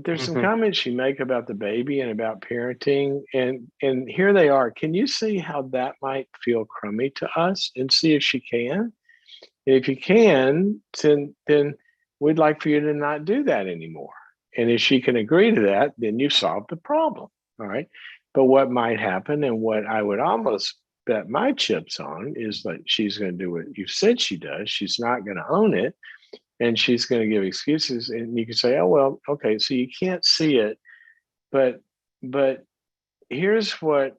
there's some comments you make about the baby and about parenting, and here they are. Can you see how that might feel crummy to us? And see if she can. And if you can, then we'd like for you to not do that anymore. And if she can agree to that, then you've solved the problem. All right. But what might happen, and what I would almost bet my chips on, is that she's going to do what you said she does. She's not going to own it. And she's going to give excuses, and you can say, "Oh well, okay, so you can't see it, but here's what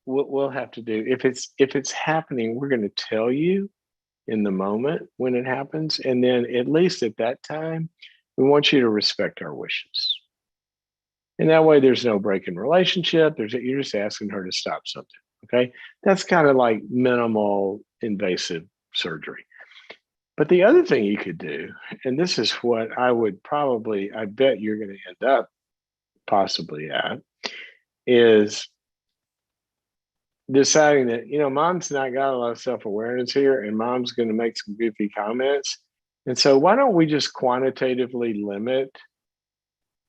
we'll have to do. If it's happening, we're going to tell you in the moment when it happens, and then at least at that time, we want you to respect our wishes. And that way, there's no break in relationship. You're just asking her to stop something. Okay, that's kind of like minimal invasive surgery." But the other thing you could do, and this is what I bet you're going to end up possibly at, is deciding that, mom's not got a lot of self-awareness here and mom's going to make some goofy comments. And so why don't we just quantitatively limit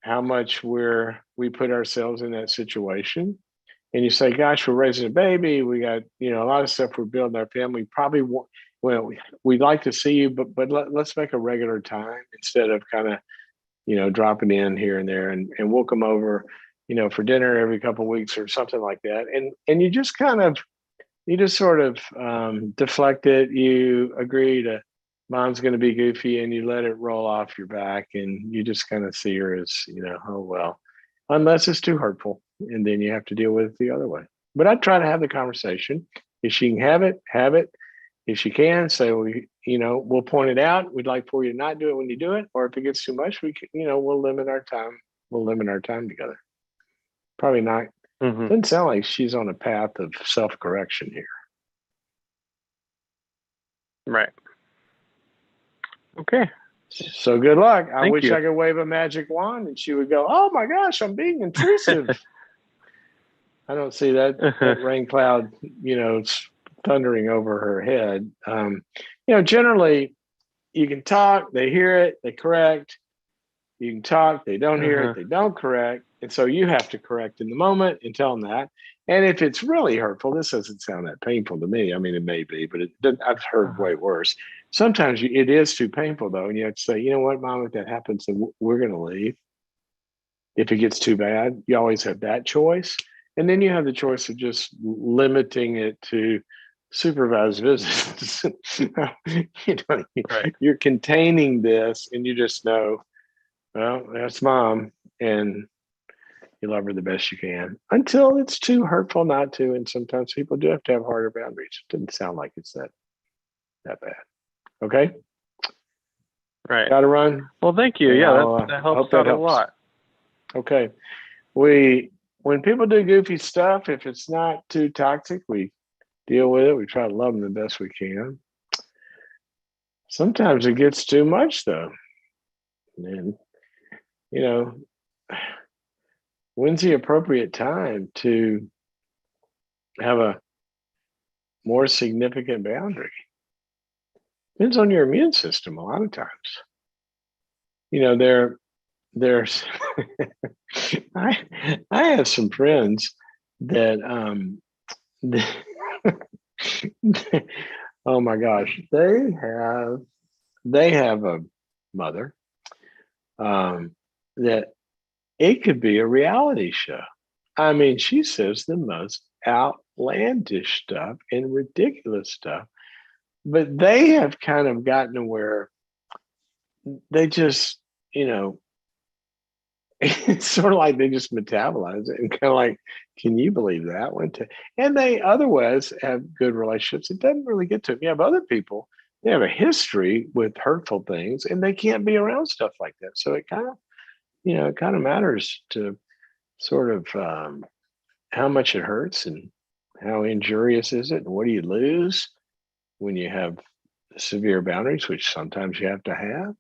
how much we put ourselves in that situation? and you say, "Gosh, we're raising a baby. We got a lot of stuff. We're building our family. Probably well, we'd like to see you, but let's make a regular time instead of kind of dropping in here and there, and we'll come over, for dinner every couple of weeks or something like that." And you just sort of deflect it. You agree to mom's going to be goofy, and you let it roll off your back, and you just kind of see her as, oh, well, unless it's too hurtful, and then you have to deal with it the other way. But I try to have the conversation. If she can have it, have it. If she can, say, we'll point it out. We'd like for you to not do it when you do it. Or if it gets too much, we'll limit our time. We'll limit our time together. Probably not. Mm-hmm. Doesn't sound like she's on a path of self-correction here. Right. Okay. So good luck. I wish you. I could wave a magic wand and she would go, "Oh my gosh, I'm being intrusive." I don't see that rain cloud, thundering over her head. Generally you can talk, they hear it, they correct. You can talk, they don't hear it, they don't correct. And so you have to correct in the moment and tell them that. And if it's really hurtful, this doesn't sound that painful to me. I mean, it may be, but I've heard way worse. Sometimes it is too painful, though. And you have to say, "You know what, Mom, if that happens, then we're going to leave." If it gets too bad, you always have that choice. And then you have the choice of just limiting it to supervised visits. Right. You're containing this, and you just know, well, that's Mom, and you love her the best you can until it's too hurtful not to. And sometimes people do have to have harder boundaries. It doesn't sound like it's that bad. Okay. Right. Got to run. Well, thank you. Yeah, that helps out a lot. Okay. When people do goofy stuff, if it's not too toxic, we deal with it. We try to love them the best we can. Sometimes it gets too much, though. And, when's the appropriate time to have a more significant boundary? Depends on your immune system a lot of times. There's I have some friends that oh my gosh, they have a mother that it could be a reality show. I mean, she says the most outlandish stuff and ridiculous stuff, but they have kind of gotten to where they just, it's sort of like they just metabolize it and kind of like, can you believe that one? And they otherwise have good relationships. It doesn't really get to them. You have other people, they have a history with hurtful things and they can't be around stuff like that. So it kind of matters to sort of how much it hurts and how injurious is it and what do you lose when you have severe boundaries, which sometimes you have to have.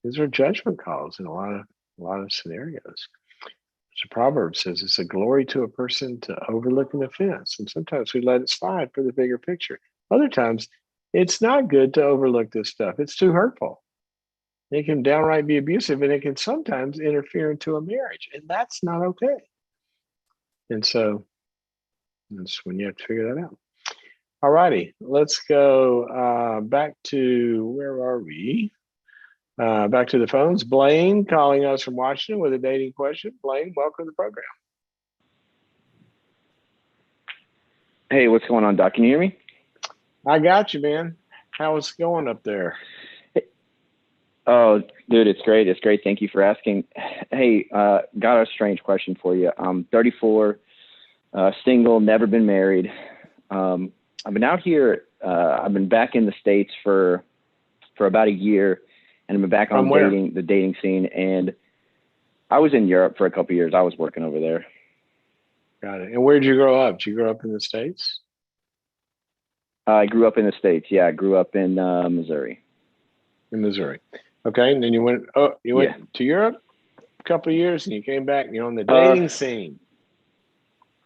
These are judgment calls in a lot of scenarios. The proverb says it's a glory to a person to overlook an offense, and sometimes we let it slide for the bigger picture. Other times, it's not good to overlook this stuff. It's too hurtful. It can downright be abusive, and it can sometimes interfere into a marriage, and that's not okay. And so that's when you have to figure that out. All righty, let's go back to, where are we? Back to the phones. Blaine calling us from Washington with a dating question. Blaine, welcome to the program. Hey, what's going on, Doc? Can you hear me? I got you, man. How's it going up there? Oh, dude, it's great. It's great. Thank you for asking. Hey, got a strange question for you. I'm 34, single, never been married. I've been out here. I've been back in the States for about a year, and I've been back on the dating scene. And I was in Europe for a couple of years. I was working over there. Got it. And where did you grow up? Did you grow up in the States? I grew up in the States. Yeah, I grew up in Missouri. In Missouri. Okay. And then you went to Europe a couple of years and you came back and you're on the dating scene.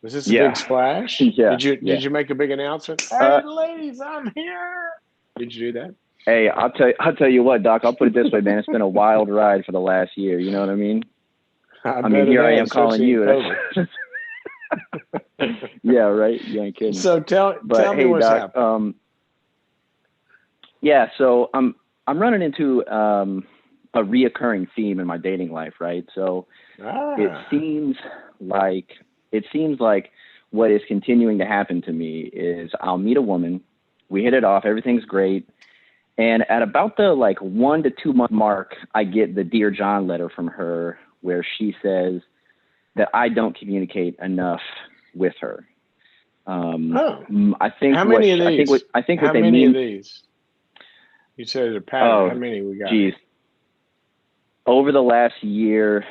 Was this a big splash? Yeah. Did you make a big announcement? Hey, ladies, I'm here. Did you do that? Hey, I'll tell you what, Doc, I'll put it this way, man. It's been a wild ride for the last year. You know what I mean? I mean, here I am calling you. Yeah, right. You ain't kidding. So tell me hey, what's Doc, happening. yeah, so I'm running into a reoccurring theme in my dating life, right? So it seems like what is continuing to happen to me is I'll meet a woman, we hit it off, everything's great, and at about the 1 to 2 month mark, I get the Dear John letter from her where she says that I don't communicate enough with her. I think how many of these? I think how what they many mean. of these? You said a pattern. Oh, how many we got? Geez. Over the last year,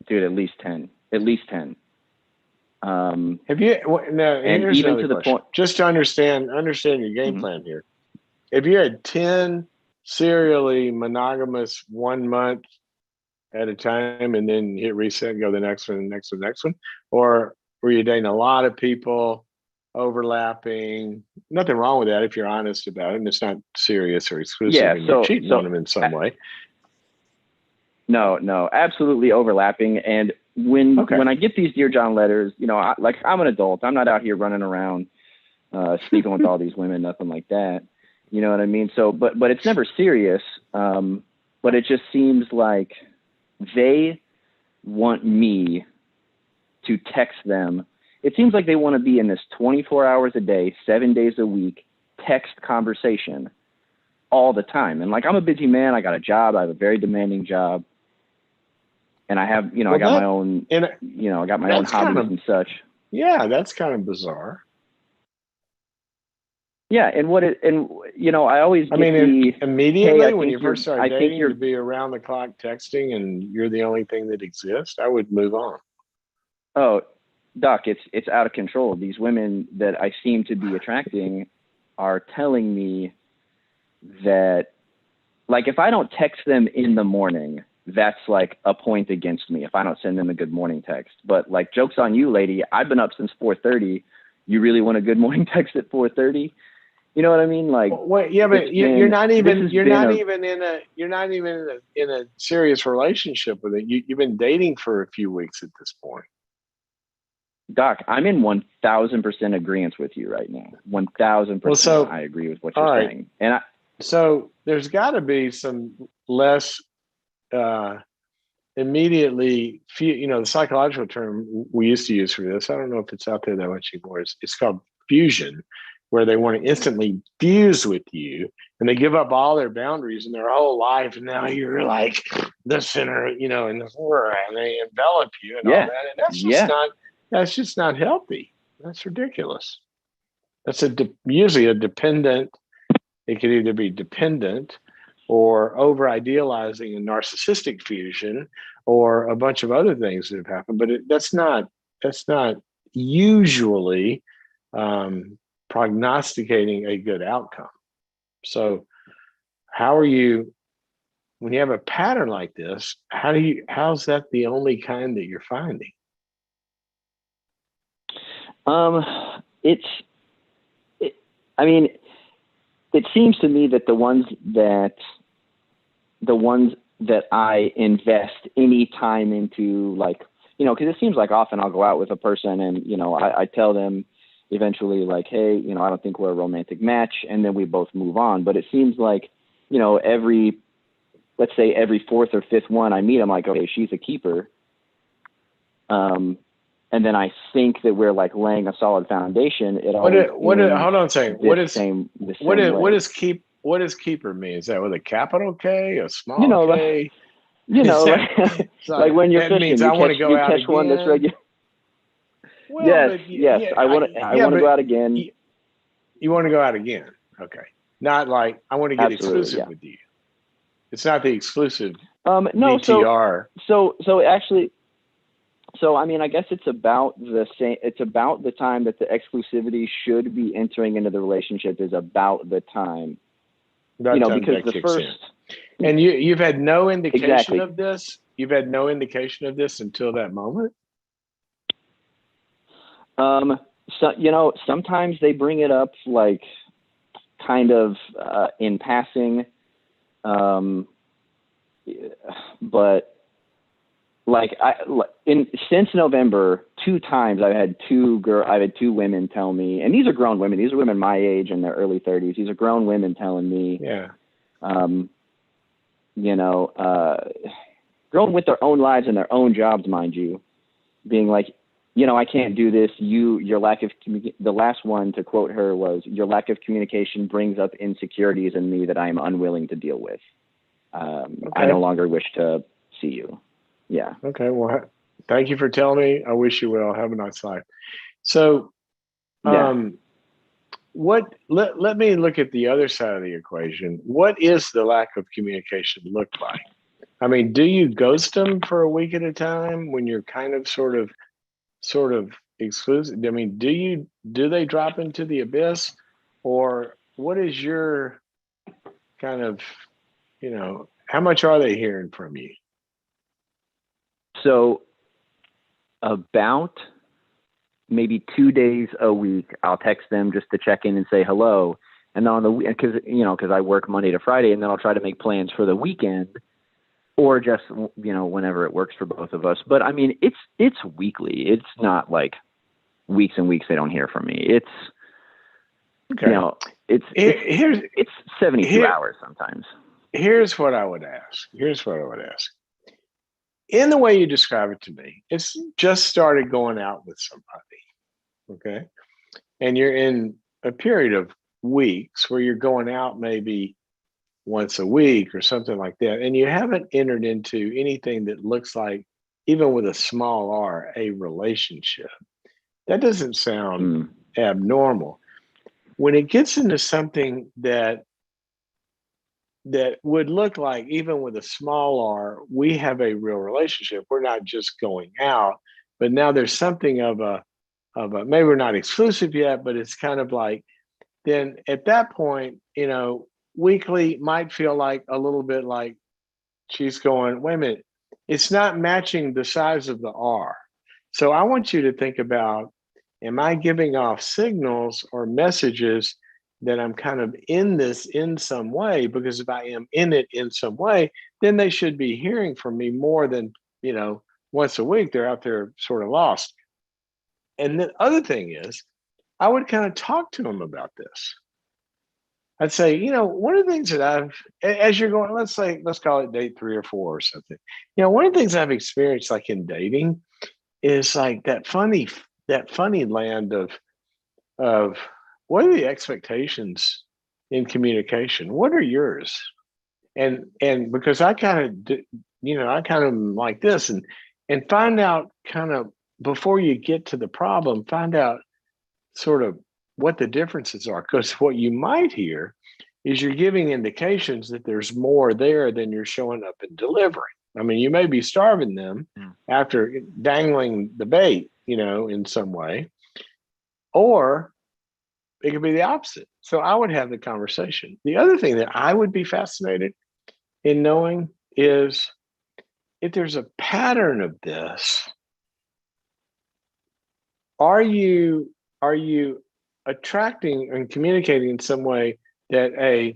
dude, at least 10. At least 10. Have you? No. And Here's even another to the question. point, Just to understand your game plan here. If you had 10 serially monogamous 1 month at a time, and then hit reset and go the next one, next one, or were you dating a lot of people, overlapping? Nothing wrong with that if you're honest about it, and it's not serious or exclusive, yeah. and So you're cheating on them in some way. No, absolutely overlapping. And when I get these Dear John letters, I'm an adult. I'm not out here running around sleeping with all these women, nothing like that. You know what I mean? So, but it's never serious. But it just seems like they want me to text them. It seems like they want to be in this 24 hours a day, 7 days a week text conversation all the time. And I'm a busy man. I got a job. I have a very demanding job. And I have, I got my own, I got my own hobbies and such. Yeah, that's kind of bizarre. Yeah, and I always get immediately hey, when you first start dating to be around the clock texting and you're the only thing that exists, I would move on. Oh, Doc, it's out of control. These women that I seem to be attracting are telling me that, if I don't text them in the morning, that's a point against me if I don't send them a good morning text. But joke's on you, lady. I've been up since 4:30. You really want a good morning text at 4:30? You know what I mean? But you're not even in a serious relationship with it. You've been dating for a few weeks at this point. Doc, I'm in 1,000% agreement with you right now. 1,000%. I agree with what you're saying. And so there's got to be some less immediately, the psychological term we used to use for this, I don't know if it's out there that much anymore. It's called fusion, where they want to instantly fuse with you and they give up all their boundaries in their whole life. And now you're like the center, in the horror, and they envelop you and all that. And that's just not healthy. That's ridiculous. That's usually a dependent. It could either be dependent or over idealizing a narcissistic fusion or a bunch of other things that have happened. But that's not usually prognosticating a good outcome. So how are you, when you have a pattern like this, how's that the only kind that you're finding? It seems to me that the ones that I invest any time into, because it seems like often I'll go out with a person and, I tell them eventually hey, I don't think we're a romantic match. And then we both move on. But it seems like, let's say every fourth or fifth one I meet, I'm like, okay, she's a keeper. And then I think that we're laying a solid foundation. Hold on a second. What does keeper mean? Is that with a capital K, a small K? When you're fishing, means I want to go out again. One that's regular. Well, yes. I want to go out again. You want to go out again? Okay. Not I want to get exclusive with you. It's not the exclusive. No. DTR. So I guess it's about the same. It's about the time that the exclusivity should be entering into the relationship is about the time. Because the first. And you've had no indication of this. You've had no indication of this until that moment. So sometimes they bring it up kind of in passing, but since November, 2 times I've had two women tell me, and these are grown women. These are women my age in their early 30s. These are grown women telling me, grown with their own lives and their own jobs, mind you, being like, I can't do this. Your lack of the last one to quote her was, your lack of communication brings up insecurities in me that I am unwilling to deal with. I no longer wish to see you. Yeah. Okay. Well, thank you for telling me. I wish you well. Have a nice life. So, let me look at the other side of the equation. What is the lack of communication look like? I mean, do you ghost them for a week at a time when you're kind of sort of exclusive? I mean, do they drop into the abyss, or what is your kind of, how much are they hearing from you? So about maybe 2 days a week, I'll text them just to check in and say hello. And then on the weekend, because I work Monday to Friday, and then I'll try to make plans for the weekend, or just, whenever it works for both of us. But I mean, it's weekly. It's not like weeks and weeks they don't hear from me. It's, it's 72 hours sometimes. Here's what I would ask. In the way you describe it to me, it's just started going out with somebody, okay? And you're in a period of weeks where you're going out maybe once a week or something like that, and you haven't entered into anything that looks like, even with a small r, a relationship. That doesn't sound abnormal. When it gets into something that would look like, even with a small r, we have a real relationship. We're not just going out, but now there's something of a maybe we're not exclusive yet, but it's kind of like, then at that point, weekly might feel like a little bit like she's going, wait a minute, it's not matching the size of the R. So I want you to think about, am I giving off signals or messages that I'm kind of in this in some way? Because if I am in it in some way, then they should be hearing from me more than, once a week. They're out there sort of lost. And the other thing is, I would kind of talk to them about this. I'd say, one of the things that as you're going, let's call it date 3 or 4 or something. One of the things I've experienced, like in dating, is like that funny land of what are the expectations in communication? What are yours? And because I kind of, I kind of like this, and find out kind of before you get to the problem, find out sort of what the differences are, because what you might hear is you're giving indications that there's more there than you're showing up and delivering. I mean, you may be starving them after dangling the bait, in some way, or it could be the opposite. So I would have the conversation. The other thing that I would be fascinated in knowing is if there's a pattern of this, are you attracting and communicating in some way that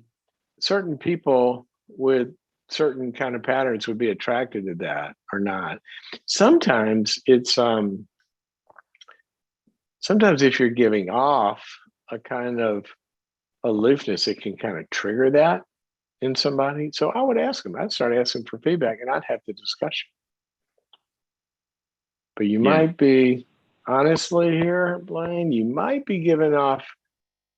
certain people with certain kind of patterns would be attracted to that or not? Sometimes it's sometimes if you're giving off a kind of aloofness, it can kind of trigger that in somebody. So I would ask them. I'd start asking for feedback, and I'd have the discussion. But you might be, honestly here, Blaine, you might be giving off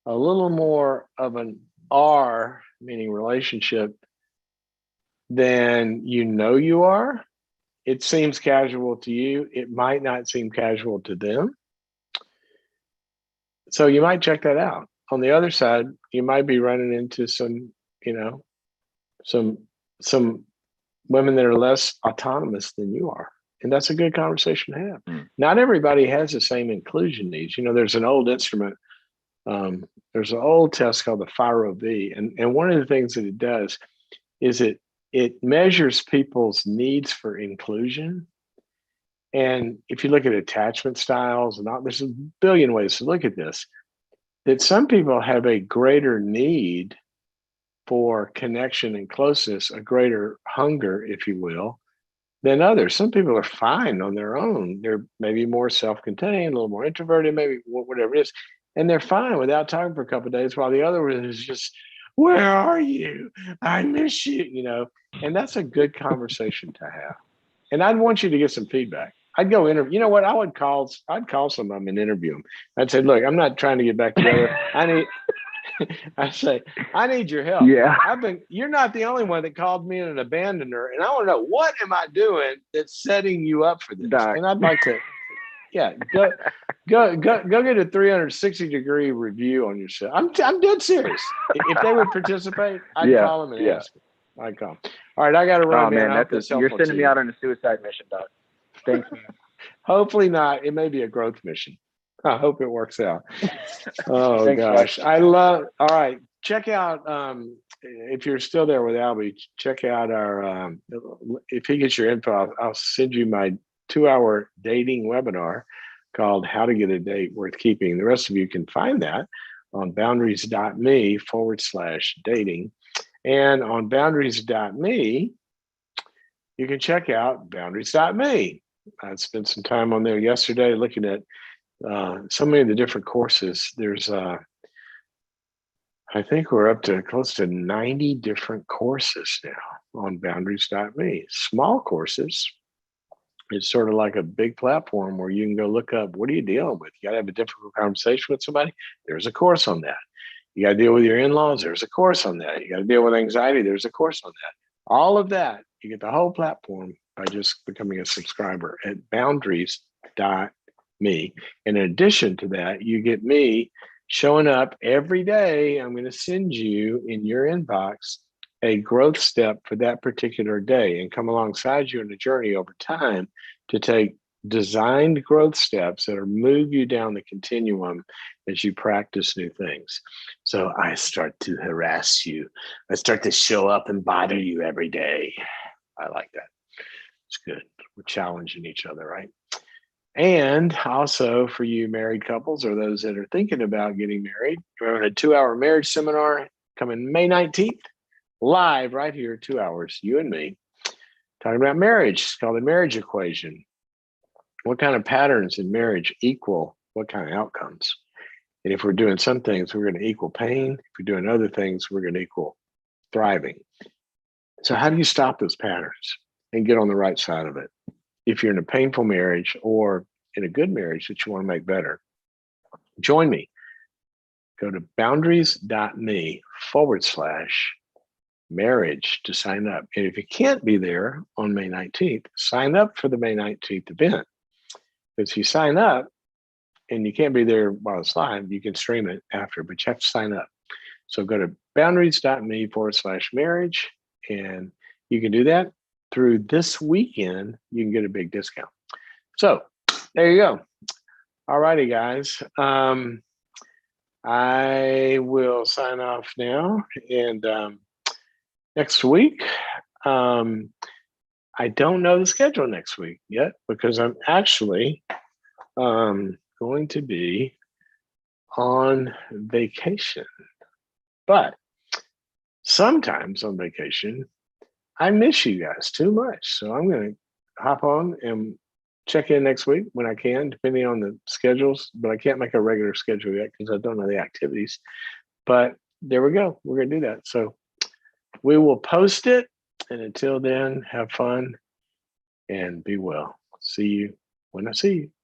a little more of an R, meaning relationship, than you are. It seems casual to you. It might not seem casual to them. So you might check that out. On the other side, you might be running into some women that are less autonomous than you are. And that's a good conversation to have. Not everybody has the same inclusion needs. There's an old instrument. There's an old test called the FIRO-V. And one of the things that it does is it measures people's needs for inclusion. And if you look at attachment styles, and there's a billion ways to look at this, that some people have a greater need for connection and closeness, a greater hunger, if you will, than others. Some people are fine on their own. They're maybe more self-contained, a little more introverted, maybe whatever it is, and they're fine without talking for a couple of days. While the other one is just, "Where are you? I miss you." And that's a good conversation to have. And I'd want you to get some feedback. I'd go interview. You know what? I'd call some of them and interview them. I'd say, "Look, I'm not trying to get back together. I say, I need your help. Yeah. You're not the only one that called me an abandoner. And I want to know, what am I doing that's setting you up for this?" Doc. And I'd like to, go get a 360-degree review on yourself. I'm dead serious. If they would participate, I'd call them and ask them. I'd call them. All right, I got to run, man. You're sending me out on a suicide mission, Doc. Thanks, man. Hopefully not. It may be a growth mission. I hope it works out. Oh, Thanks, gosh. Doc. All right. Check out, if you're still there with Albie, check out our, if he gets your info, I'll send you my 2-hour dating webinar called How to Get a Date Worth Keeping. The rest of you can find that on boundaries.me/dating. And on boundaries.me, you can check out boundaries.me. I spent some time on there yesterday looking at so many of the different courses. There's, I think we're up to close to 90 different courses now on boundaries.me. Small courses. It's sort of like a big platform where you can go look up, what are you dealing with? You got to have a difficult conversation with somebody. There's a course on that. You got to deal with your in-laws. There's a course on that. You got to deal with anxiety. There's a course on that. All of that, you get the whole platform by just becoming a subscriber at boundaries.me. And in addition to that, you get me showing up every day. I'm going to send you in your inbox a growth step for that particular day and come alongside you in a journey over time to take designed growth steps that are move you down the continuum as you practice new things. So I start to harass you. I start to show up and bother you every day. I like that. It's good. We're challenging each other, right? And also for you married couples or those that are thinking about getting married, we're having a 2-hour marriage seminar coming May 19th, live right here, 2 hours, you and me, talking about marriage. It's called the marriage equation. What kind of patterns in marriage equal what kind of outcomes? And if we're doing some things, we're going to equal pain. If we're doing other things, we're going to equal thriving. So how do you stop those patterns and get on the right side of it? If you're in a painful marriage or in a good marriage that you want to make better, join me. Go to boundaries.me/marriage to sign up. And if you can't be there on May 19th, sign up for the May 19th event. Because if you sign up and you can't be there while it's live, you can stream it after, but you have to sign up. So go to boundaries.me/marriage, and you can do that through this weekend. You can get a big discount. So there you go. All righty, guys. I will sign off now. And next week, I don't know the schedule next week yet because I'm actually going to be on vacation. But sometimes on vacation, I miss you guys too much. So I'm going to hop on and check in next week when I can, depending on the schedules. But I can't make a regular schedule yet because I don't know the activities. But there we go. We're going to do that. So we will post it. And until then, have fun and be well. See you when I see you.